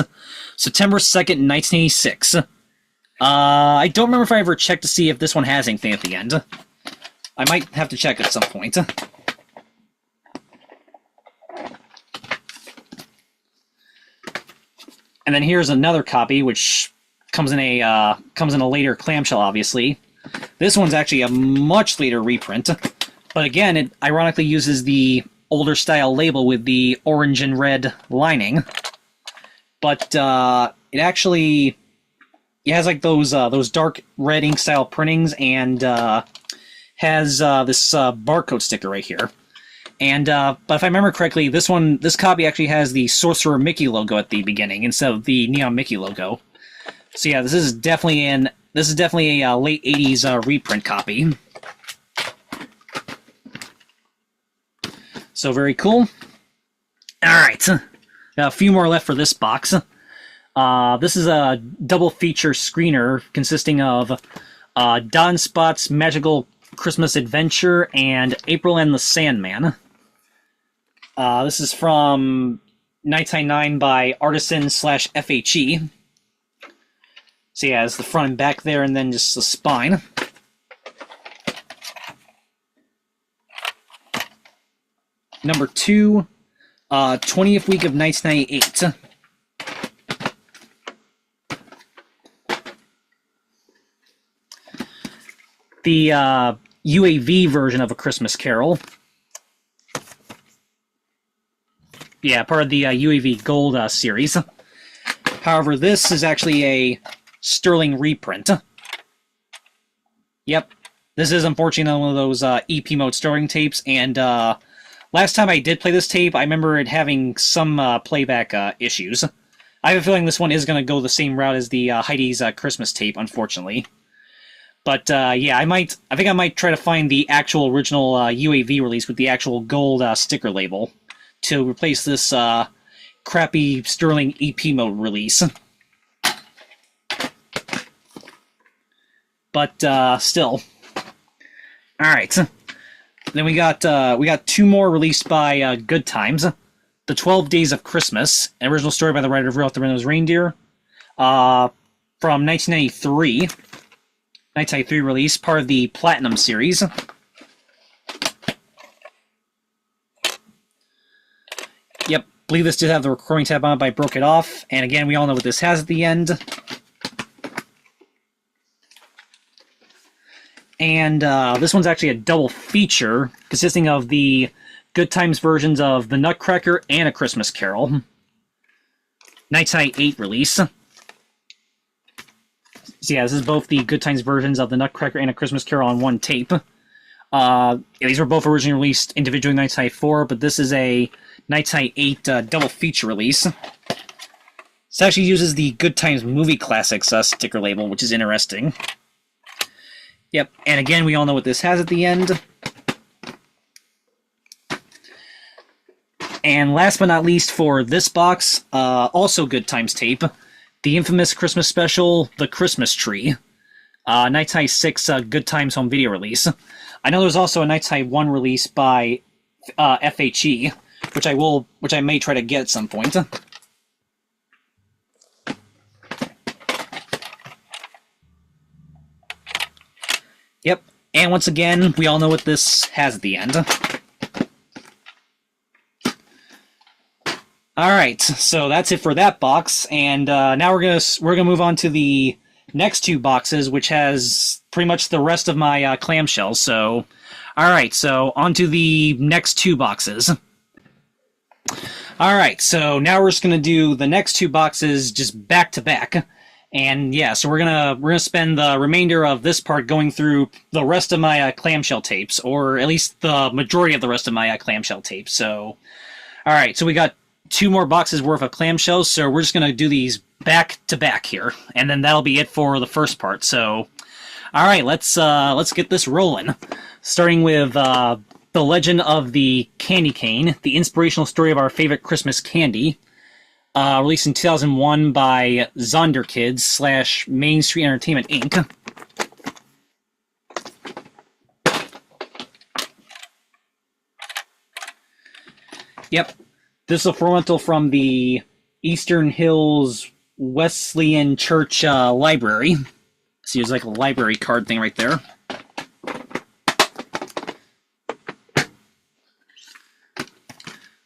September 2nd, 1986. I don't remember if I ever checked to see if this one has anything at the end. I might have to check at some point. And then here's another copy, which comes in a later clamshell, obviously. This one's actually a much later reprint, but again, it ironically uses the older style label with the orange and red lining. But it has like those dark red ink style printings, and has this barcode sticker right here. And but if I remember correctly, this copy actually has the Sorcerer Mickey logo at the beginning instead of the Neon Mickey logo. So yeah, this is definitely a late 80s reprint copy. So very cool. Alright, a few more left for this box. This is a double feature screener consisting of Don Spot's Magical Christmas Adventure and April and the Sandman. This is from 1999 by Artisan/FHE. So yeah, it's the front and back there, and then just the spine. Number 2, 20th week of 1998. The UAV version of A Christmas Carol. Yeah, part of the UAV Gold series. However, this is actually a sterling reprint. Yep. This is unfortunately one of those EP mode starting tapes, and last time I did play this tape, I remember it having some playback issues. I have a feeling this one is going to go the same route as the Heidi's Christmas tape, unfortunately. But yeah, I think I might try to find the actual original UAV release with the actual gold sticker label to replace this crappy Sterling EP mode release. But still, all right. Then we got two more released by Good Times. The 12 Days of Christmas, an original story by the writer of Rudolph the Red-Nosed Reindeer, from 1993. 1993 release, part of the Platinum series. Yep, believe this did have the recording tab on it, but I broke it off. And again, we all know what this has at the end. And this one's actually a double feature, consisting of the Good Times versions of The Nutcracker and A Christmas Carol. 1998 release. So yeah, this is both the Good Times versions of The Nutcracker and A Christmas Carol on one tape. These were both originally released individually in 1994, but this is a 1998 double feature release. This actually uses the Good Times Movie Classics sticker label, which is interesting. Yep, and again, we all know what this has at the end. And last but not least for this box, also Good Times tape, the infamous Christmas special, The Christmas Tree, 1996 Good Times home video release. I know there's also a 1991 release by FHE, which I may try to get at some point. Yep, and once again, we all know what this has at the end. Alright, so that's it for that box, and now we're gonna move on to the next two boxes, which has pretty much the rest of my clamshells. So, alright, so on to the next two boxes. Alright, so now we're just gonna do the next two boxes just back to back. And yeah, so we're gonna spend the remainder of this part going through the rest of my clamshell tapes, or at least the majority of the rest of my clamshell tapes. So, all right, so we got two more boxes worth of clamshells, so we're just gonna do these back to back here, and then that'll be it for the first part. So, all right, let's get this rolling. Starting with The Legend of the Candy Cane, the inspirational story of our favorite Christmas candy. Released in 2001 by Zonderkids / Main Street Entertainment, Inc. Yep. This is a rental from the Eastern Hills Wesleyan Church Library. See, there's like a library card thing right there.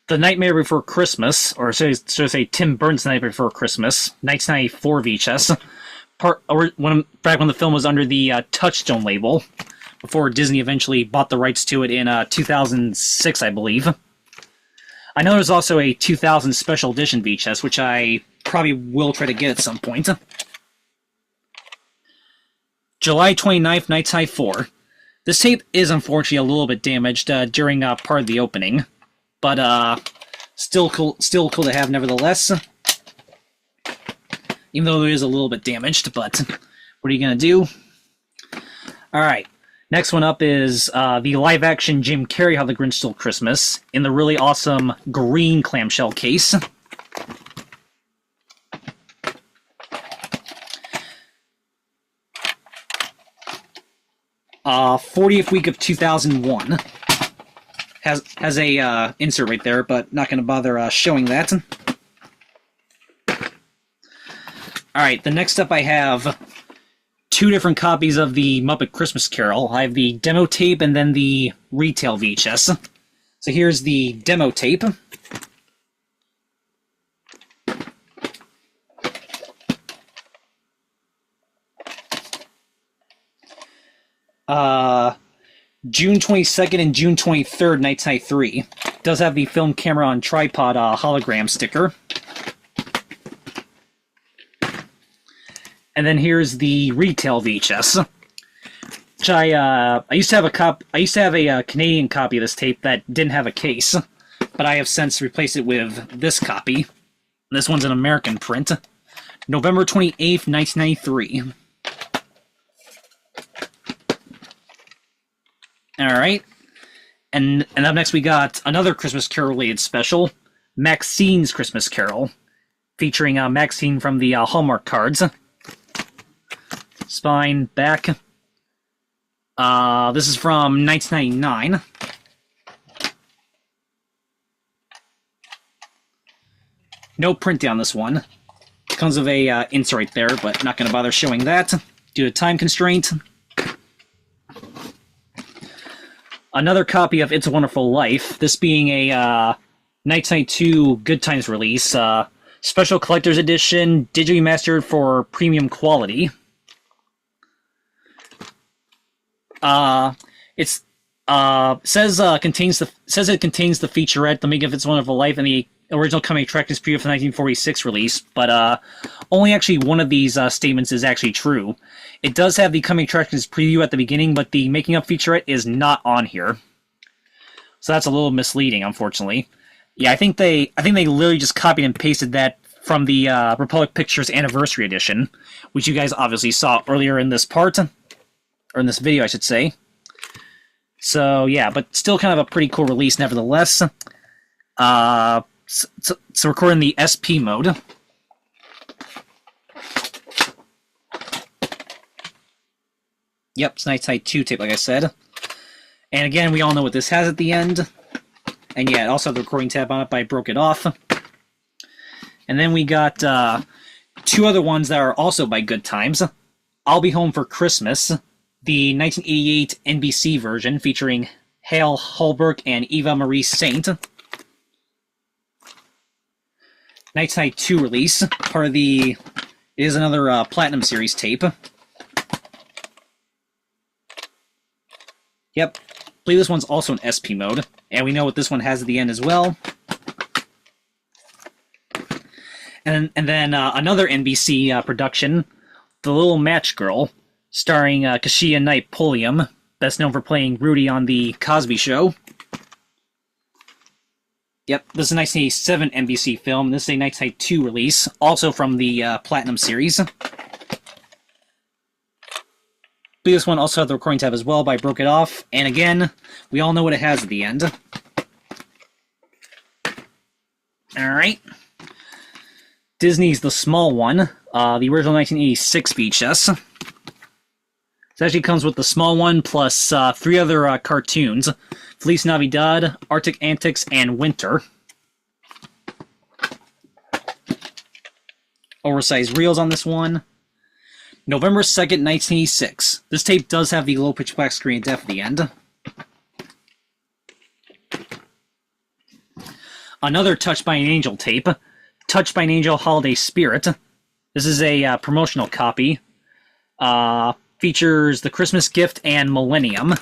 The Nightmare Before Christmas, or should I say Tim Burton's Nightmare Before Christmas, 1994 VHS. Back when the film was under the Touchstone label, before Disney eventually bought the rights to it in 2006, I believe. I know there's also a 2000 Special Edition VHS, which I probably will try to get at some point. July 29th, 1994. This tape is unfortunately a little bit damaged during part of the opening. But still cool to have nevertheless. Even though it is a little bit damaged, but what are you gonna do? All right, next one up is the live-action Jim Carrey How the Grinch Stole Christmas in the really awesome green clamshell case. 40th week of 2001. Has a insert right there, but not going to bother showing that. Alright, the next up I have two different copies of the Muppet Christmas Carol. I have the demo tape and then the retail VHS. So here's the demo tape. June 22nd and June 23rd, 1993. Does have the film camera on tripod hologram sticker. And then here's the retail VHS. which I used to have a Canadian copy of this tape that didn't have a case, but I have since replaced it with this copy. This one's an American print, November 28th, 1993. All right, and up next we got another Christmas Carol related special, Maxine's Christmas Carol, featuring Maxine from the Hallmark cards. Spine, back. This is from 1999. No printing on this one. Comes with a insert right there, but not going to bother showing that due to time constraint. Another copy of It's a Wonderful Life, this being a 1992 Good Times release, special collector's edition, digitally mastered for premium quality. It says it contains the featurette, The Making of It's a Wonderful Life, and the original comic attractions preview for the 1946 release, but only actually one of these statements is actually true. It does have the coming attractions preview at the beginning, but the making up featurette is not on here. So that's a little misleading, unfortunately. Yeah, I think they literally just copied and pasted that from the Republic Pictures Anniversary Edition, which you guys obviously saw earlier in this part, or in this video, I should say. So yeah, but still kind of a pretty cool release, nevertheless. So recording in the SP mode. Yep, it's Night Side 2 tape, like I said. And again, we all know what this has at the end. And yeah, it also had the recording tab on it, but I broke it off. And then we got two other ones that are also by Good Times. I'll Be Home for Christmas, the 1988 NBC version featuring Hale Holbrook and Eva Marie Saint. Night Side 2 release, part of the... It is another Platinum Series tape. Yep, I believe this one's also in SP mode, and we know what this one has at the end as well. And then another NBC production, The Little Match Girl, starring Kashia Knight Pulliam, best known for playing Rudy on The Cosby Show. Yep, this is a 1987 NBC film. This is a Night Side 2 release, also from the Platinum series. This one also had the recording tab as well, but I broke it off. And again, we all know what it has at the end. Alright. Disney's The Small One, the original 1986 VHS. This actually comes with The Small One plus 3 other cartoons. Feliz Navidad, Arctic Antics, and Winter. Oversized reels on this one. November 2nd, 1986. This tape does have the low pitch black screen depth at the end. Another Touched by an Angel tape. Touched by an Angel Holiday Spirit. This is a promotional copy. Features The Christmas Gift and Millennium.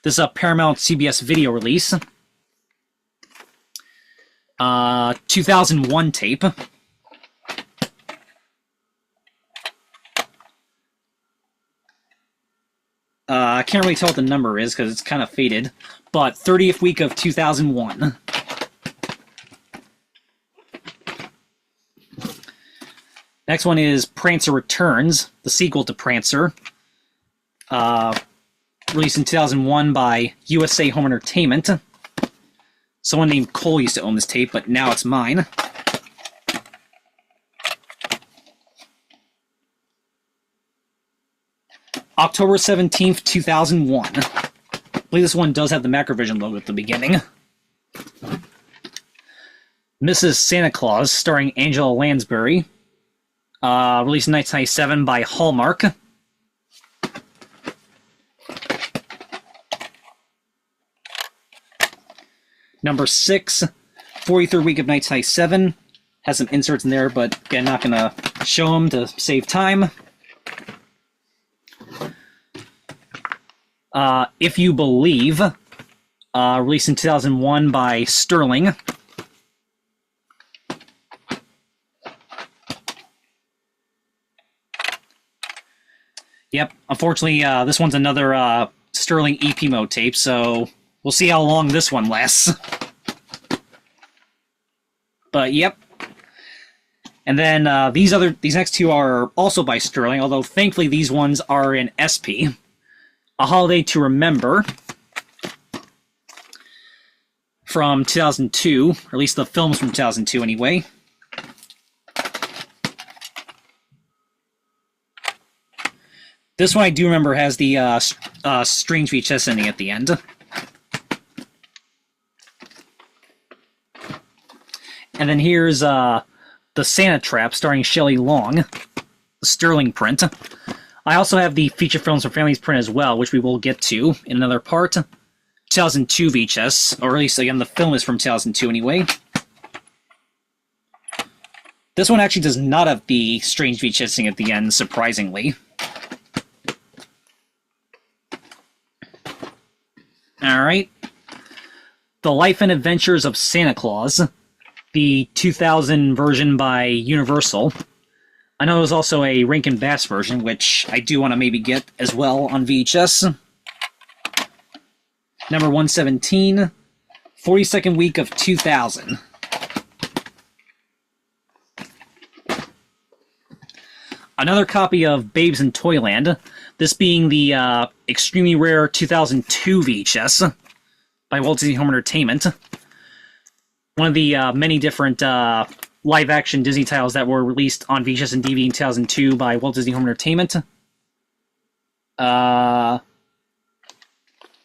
This is a Paramount CBS video release. 2001 tape. I can't really tell what the number is because it's kind of faded, but 30th week of 2001. Next one is Prancer Returns, the sequel to Prancer. Released in 2001 by USA Home Entertainment. Someone named Cole used to own this tape, but now it's mine. October 17th, 2001. I believe this one does have the Macrovision logo at the beginning. Mrs. Santa Claus, starring Angela Lansbury. Released in 1997 by Hallmark. Number 6, 43rd week of 1997. Has some inserts in there, but again, not going to show them to save time. If You Believe, released in 2001 by Sterling. Yep. Unfortunately, this one's another Sterling EP mode tape, so we'll see how long this one lasts. But yep. And then these next two are also by Sterling, although thankfully these ones are in SP. A Holiday to Remember from 2002, or at least the film's from 2002 anyway. This one I do remember has the strange VHS ending at the end. And then here's The Santa Trap starring Shelley Long, the Sterling print. I also have the Feature Films for Families print as well, which we will get to in another part. 2002 VHS, or at least, again, the film is from 2002 anyway. This one actually does not have the strange VHS thing at the end, surprisingly. Alright. The Life and Adventures of Santa Claus, the 2000 version by Universal. I know there's also a Rankin Bass version, which I do want to maybe get as well on VHS. Number 117, 42nd week of 2000. Another copy of Babes in Toyland, this being the extremely rare 2002 VHS by Walt Disney Home Entertainment. One of the many different live-action Disney titles that were released on VHS and DVD in 2002 by Walt Disney Home Entertainment.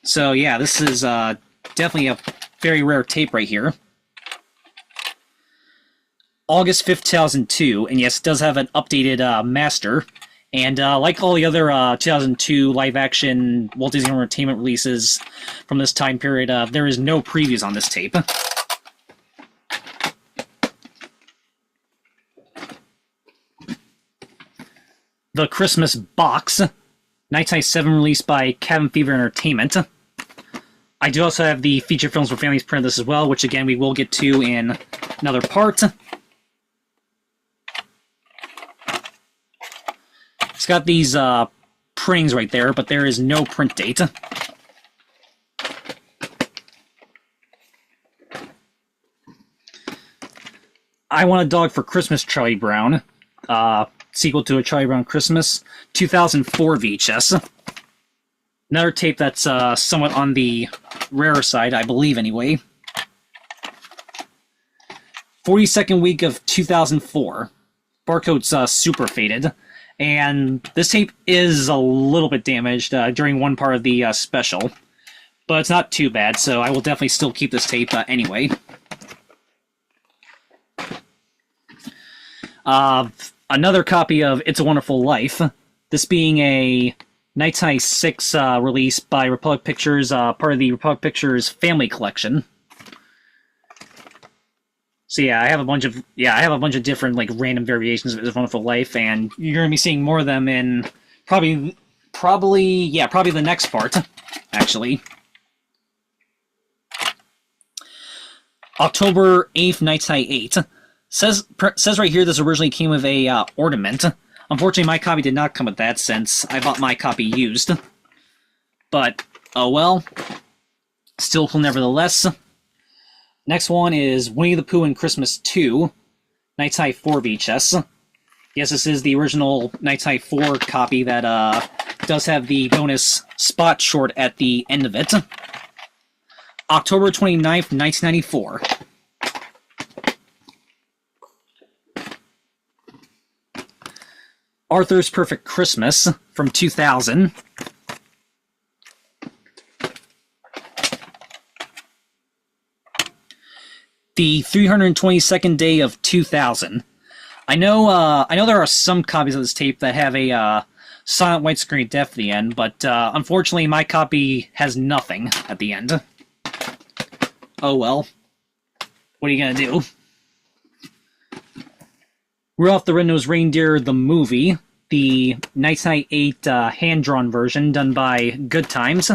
So yeah, this is definitely a very rare tape right here. August 5th, 2002, and yes, it does have an updated master. And like all the other 2002 live-action Walt Disney Home Entertainment releases from this time period, there is no previews on this tape. The Christmas Box, 1997 released by Cabin Fever Entertainment. I do also have the Feature Films for Families print of this as well, which again we will get to in another part. It's got these printings right there, but there is no print date. I Want a Dog for Christmas, Charlie Brown. Sequel to A Charlie Brown Christmas, 2004 VHS. Another tape that's somewhat on the rarer side, I believe anyway. 42nd week of 2004. Barcode's super faded. And this tape is a little bit damaged during one part of the special. But it's not too bad, so I will definitely still keep this tape anyway. Another copy of It's a Wonderful Life. This being a 1996 release by Republic Pictures, part of the Republic Pictures Family Collection. So yeah, I have a bunch of different like random variations of It's a Wonderful Life, and you're gonna be seeing more of them in probably the next part, actually. October 8th, 1998. Says right here this originally came with a ornament. Unfortunately, my copy did not come with that since I bought my copy used. But, oh well. Still cool nevertheless. Next one is Winnie the Pooh and Christmas 2, 1994 VHS. Yes, this is the original 1994 copy that does have the bonus spot short at the end of it. October 29th, 1994. Arthur's Perfect Christmas from 2000. The 322nd day of 2000. I know there are some copies of this tape that have a silent white screen def at the end, but unfortunately my copy has nothing at the end. Oh well. What are you gonna do? Rudolph the Red-Nosed Reindeer, the movie, the 1998 hand-drawn version done by Good Times.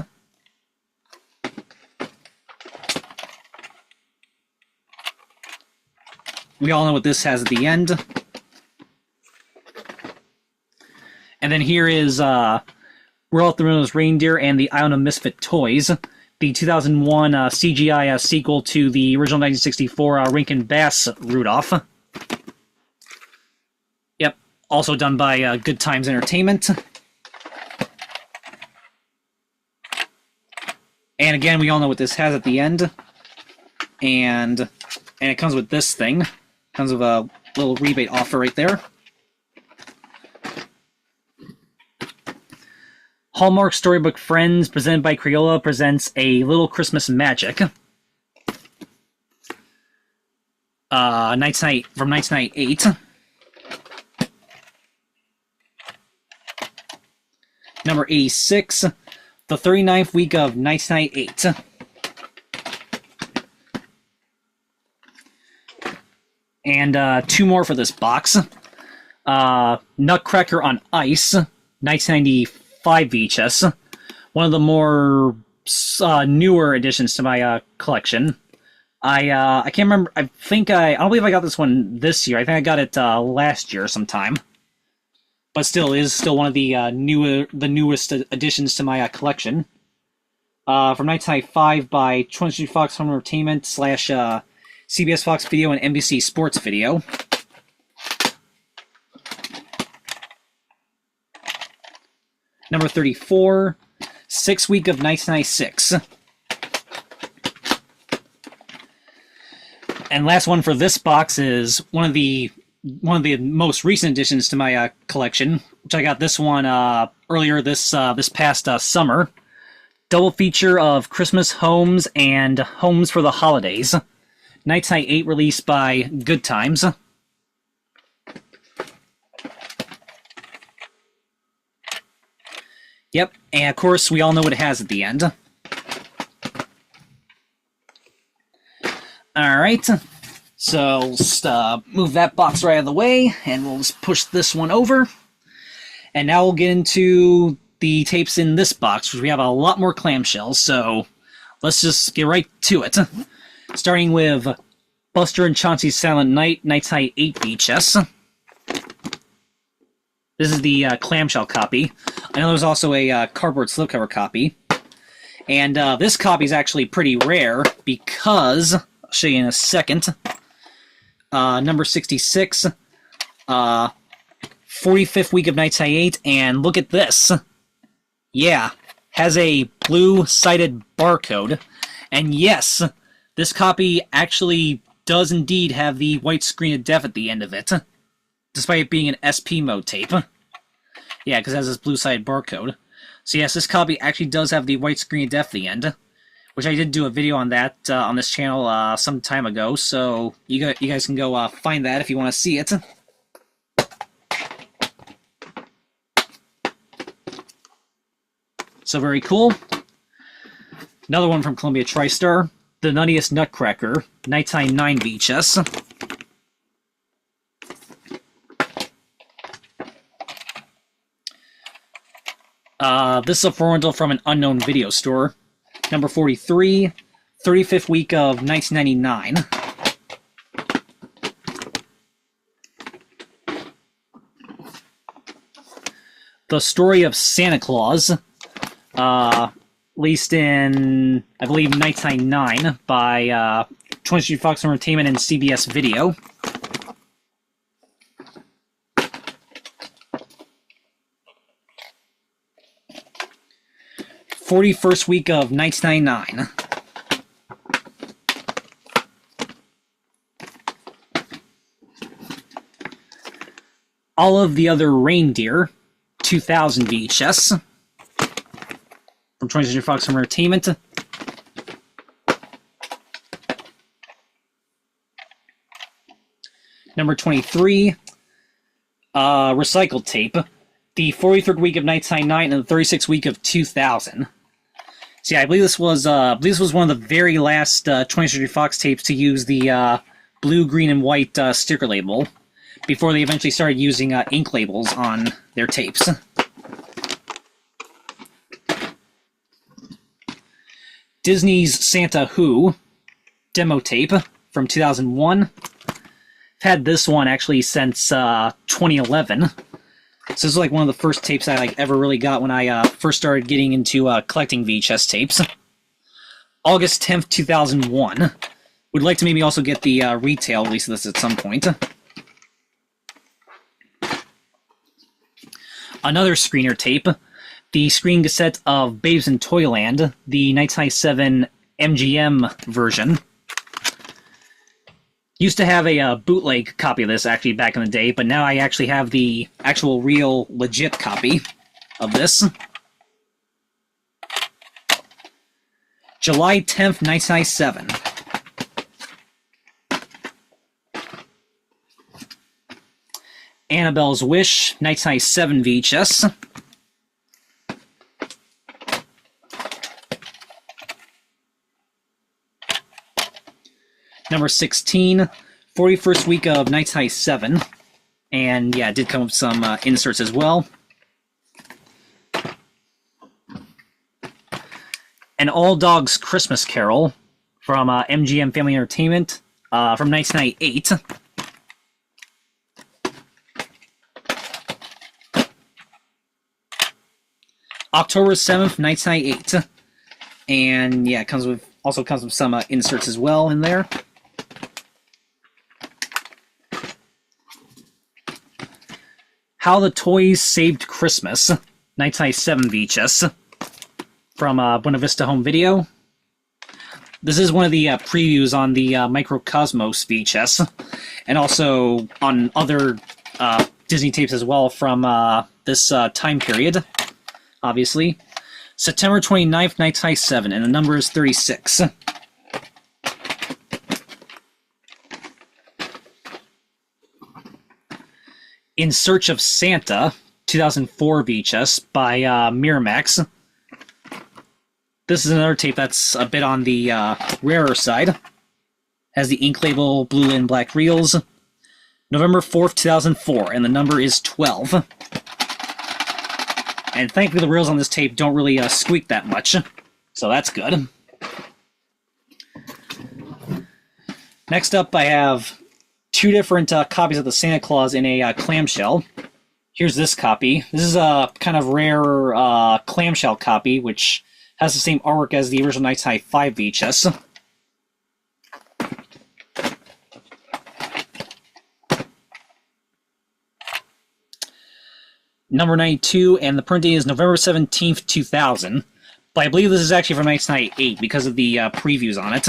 We all know what this has at the end. And then here is Rudolph the Red-Nosed Reindeer and the Island of Misfit Toys, the 2001 CGI sequel to the original 1964 Rankin Bass Rudolph. Yep, also done by Good Times Entertainment. And again, we all know what this has at the end. And it comes with this thing. Comes with a little rebate offer right there. Hallmark Storybook Friends, presented by Crayola, presents A Little Christmas Magic. From 1998. Number 86, The 39th Week of 1998. And two more for this box. Nutcracker on Ice, 1995 VHS. One of the more newer additions to my collection. I can't remember. I don't believe I got this one this year. I think I got it last year sometime. But still, is still one of the newest additions to my collection. From 1995 by 20th Century Fox Home Entertainment / CBS Fox Video and NBC Sports Video. Number 34, 6th Week of 1996. And last one for this box is one of the most recent additions to my collection, which I got this one earlier this past summer. Double feature of Christmas Homes and Homes for the Holidays. 1998 released by Good Times. Yep, and of course we all know what it has at the end. Alright, so we'll just move that box right out of the way, and we'll just push this one over. And now we'll get into the tapes in this box, which we have a lot more clamshells, so let's just get right to it. Starting with Buster and Chauncey's Silent Night, 1998 VHS. This is the clamshell copy. I know there's also a cardboard slipcover copy. And this copy is actually pretty rare because, I'll show you in a second, number 66, 45th Week of 1998, and look at this. Yeah, has a blue-sided barcode. And yes, this copy actually does indeed have the white screen of death at the end of it, despite it being an SP mode tape. Yeah, because it has this blue-sided barcode. So yes, this copy actually does have the white screen of death at the end, which I did do a video on that on this channel some time ago, so you guys can go find that if you want to see it. So very cool. Another one from Columbia TriStar, The Nuttiest Nutcracker, 1999 VHS. This is a full rental from an unknown video store. Number 43, 35th Week of 1999. The Story of Santa Claus, released in, I believe, 1999 by 20th Century Fox Entertainment and CBS Video. '41st Week of 1999. All of the Other Reindeer, 2000 VHS. From 20th Century Fox Entertainment. Number 23, recycled tape. The 43rd Week of 1999 and the 36th Week of 2000. So yeah, I believe this was one of the very last 20th Century Fox tapes to use the blue, green, and white sticker label before they eventually started using ink labels on their tapes. Disney's Santa Who demo tape from 2001. I've had this one actually since 2011. So this is like one of the first tapes I ever really got when I first started getting into collecting VHS tapes. August 10th, 2001. Would like to maybe also get the retail release of this at some point. Another screener tape, the screen cassette of Babes in Toyland, the 1997 MGM version. Used to have a bootleg copy of this actually back in the day, but now I actually have the actual real legit copy of this. July 10th, 1997. Annabelle's Wish, 1997 VHS. Number 16, 41st week of 1997. And yeah, it did come with some inserts as well. An All Dogs Christmas Carol from MGM Family Entertainment from 1998. October 7th, 1998. And yeah, it also comes with some inserts as well in there. How the Toys Saved Christmas, 1997 VHS from Buena Vista Home Video. This is one of the previews on the Microcosmos VHS, and also on other Disney tapes as well from this time period, obviously. September 29th, 1997, and the number is 36. In Search of Santa, 2004 VHS by Miramax. This is another tape that's a bit on the rarer side. Has the ink label, blue and black reels. November 4th, 2004, and the number is 12. And thankfully the reels on this tape don't really squeak that much, so that's good. Next up I have two different copies of the Santa Claus in a clamshell. Here's this copy. This is a kind of rare clamshell copy, which has the same artwork as the original 1995 VHS. Number 92, and the print date is November 17th, 2000. But I believe this is actually from 1998 because of the previews on it.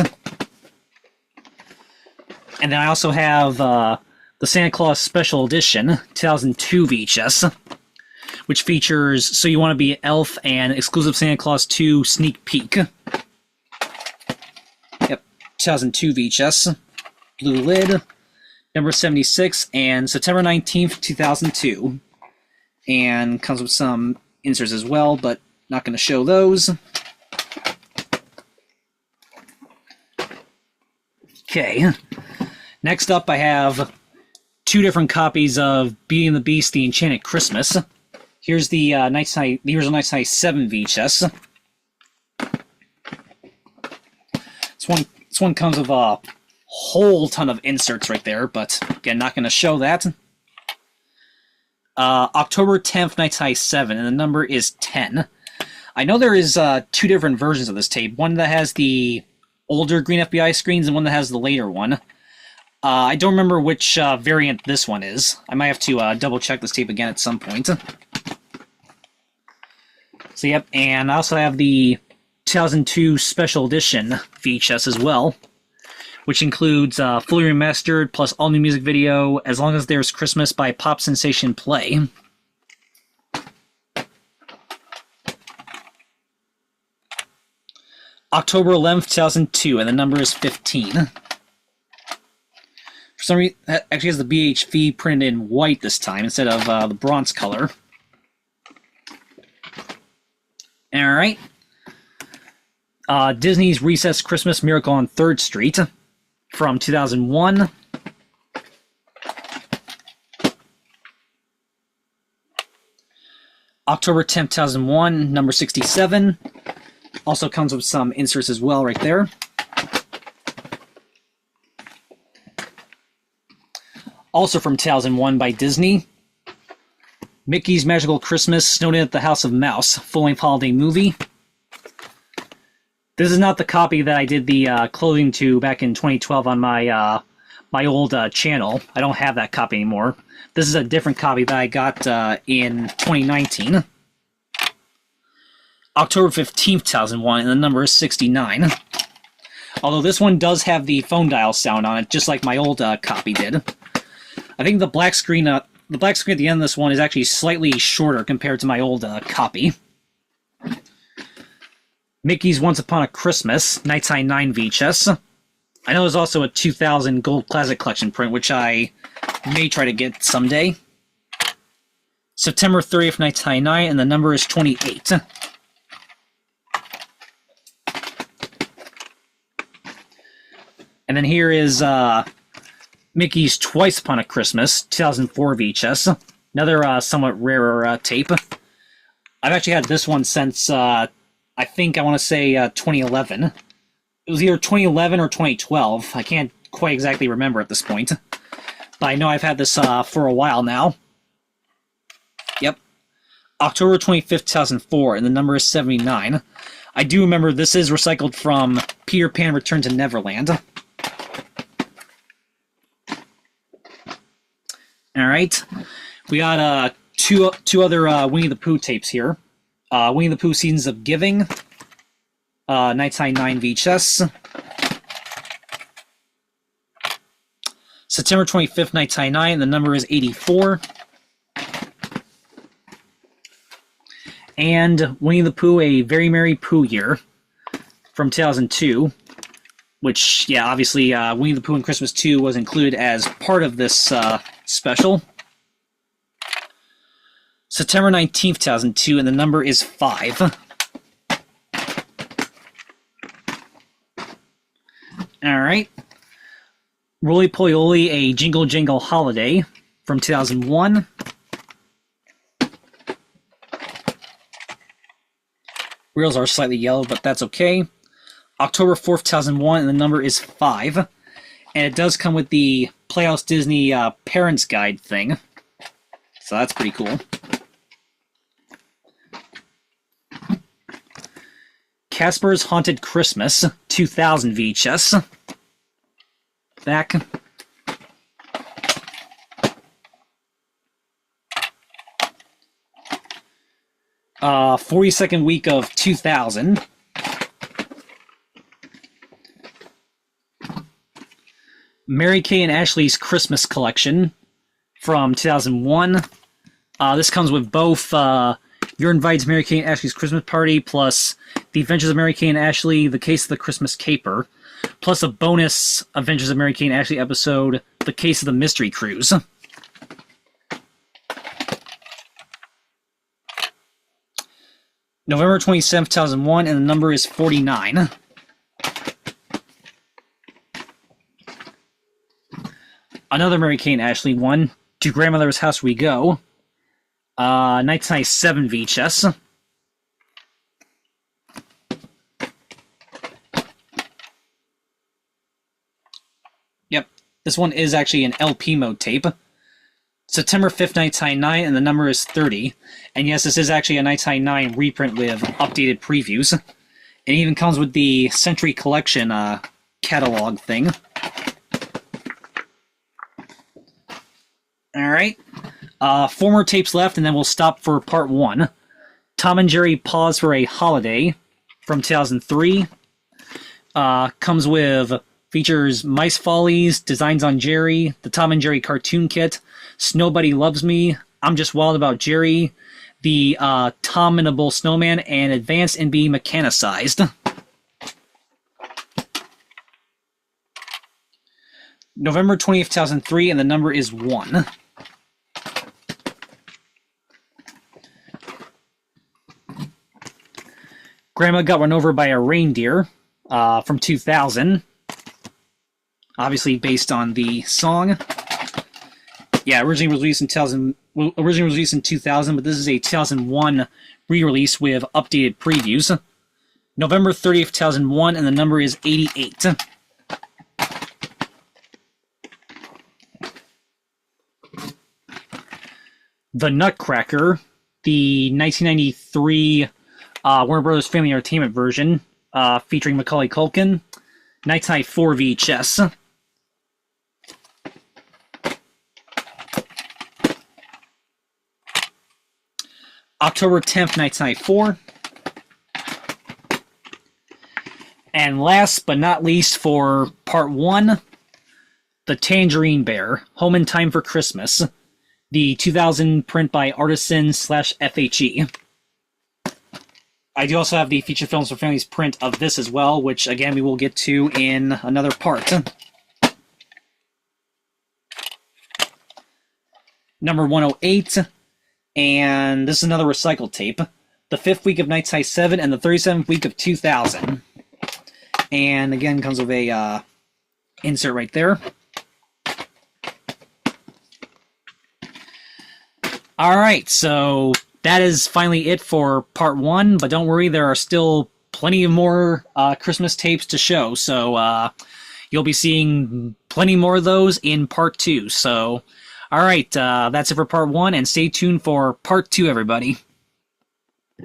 And then I also have the Santa Claus Special Edition, 2002 VHS, which features So You Want to Be an Elf and exclusive Santa Claus 2 Sneak Peek. Yep, 2002 VHS. Blue lid, number 76, and September 19th, 2002. And comes with some inserts as well, but not going to show those. Okay. Next up, I have two different copies of Beauty and the Beast: The Enchanted Christmas. Here's the original 1997 VHS. This one comes with a whole ton of inserts right there, but again, not going to show that. October 10th, 1997, and the number is 10. I know there is two different versions of this tape. One that has the older green FBI screens and one that has the later one. I don't remember which variant this one is. I might have to double check this tape again at some point. So yep, and I also have the 2002 Special Edition VHS as well, which includes fully remastered plus all new music video, As Long as There's Christmas by pop sensation Play. October 11th, 2002, and the number is 15. For some reason, that actually has the BHV printed in white this time instead of the bronze color. Alright. Disney's Recess Christmas Miracle on 3rd Street from 2001. October 10th, 2001, number 67. Also comes with some inserts as well right there. Also from 2001 by Disney. Mickey's Magical Christmas, Snowed In at the House of Mouse, full-length holiday movie. This is not the copy that I did the clothing to back in 2012 on my my old channel. I don't have that copy anymore. This is a different copy that I got in 2019. October 15th, 2001, and the number is 69. Although this one does have the phone dial sound on it, just like my old copy did. I think the black screen at the end of this one is actually slightly shorter compared to my old copy. Mickey's Once Upon a Christmas, 1999 VHS. I know there's also a 2000 Gold Classic Collection print, which I may try to get someday. September 30th, 1999, and the number is 28. And then here is Mickey's Twice Upon a Christmas, 2004 VHS. Another somewhat rarer tape. I've actually had this one since, I think I want to say 2011. It was either 2011 or 2012. I can't quite exactly remember at this point. But I know I've had this for a while now. Yep. October 25th, 2004, and the number is 79. I do remember this is recycled from Peter Pan Return to Neverland. Alright. We got two other Winnie the Pooh tapes here. Winnie the Pooh Seasons of Giving, 1999 VHS. September 25th, 1999, the number is 84. And Winnie the Pooh, A Very Merry Pooh Year, from 2002. Which, yeah, obviously, Winnie the Pooh and Christmas 2 was included as part of this special. September 19th, 2002, and the number is 5. Alright. Roly Poly Oly, A Jingle Jangle Holiday, from 2001. Reels are slightly yellow, but that's okay. October 4th, 2001, and the number is 5. And it does come with the Playhouse Disney Parents Guide thing. So that's pretty cool. Casper's Haunted Christmas, 2000 VHS. Back. Uh, 42nd week of 2000. Mary Kay and Ashley's Christmas Collection from 2001. This comes with both You're Invited to Mary Kay and Ashley's Christmas Party, plus The Adventures of Mary Kay and Ashley, The Case of the Christmas Caper, plus a bonus Adventures of Mary Kay and Ashley episode, The Case of the Mystery Cruise. November 27th, 2001, and the number is 49. Another Mary Kay and Ashley one, To Grandmother's House We Go, 1997 VHS. Yep, this one is actually an LP mode tape. September 5th, 1999, and the number is 30. And yes, this is actually a 1999 reprint with updated previews. It even comes with the Century Collection catalog thing. Alright. 4 more tapes left, and then we'll stop for part 1. Tom and Jerry Pause for a Holiday from 2003. Comes with, features Mice Follies, Designs on Jerry, the Tom and Jerry Cartoon Kit, Snowbody Loves Me, I'm Just Wild About Jerry, the Tom and a Bull Snowman, and Advanced and Be Mechanicized. November 20th, 2003, and the number is 1. Grandma Got Run Over by a Reindeer from 2000. Obviously based on the song. Yeah, originally released in 2000, but this is a 2001 re-release with updated previews. November 30th, 2001, and the number is 88. The Nutcracker, the 1993 Warner Bros. Family Entertainment version, featuring Macaulay Culkin. Night Night 4 VHS. October 10th, Night Night 4. And last but not least for part 1, The Tangerine Bear, Home in Time for Christmas. The 2000 print by Artisan/FHE. I do also have the Feature Films for Families print of this as well, which again we will get to in another part. Number 108, and this is another recycled tape. The 5th week of Night Night 7 and the 37th week of 2000. And again comes with a insert right there. Alright, so that is finally it for part 1, but don't worry, there are still plenty of more Christmas tapes to show, so you'll be seeing plenty more of those in part 2. So, alright, that's it for part 1, and stay tuned for part 2, everybody.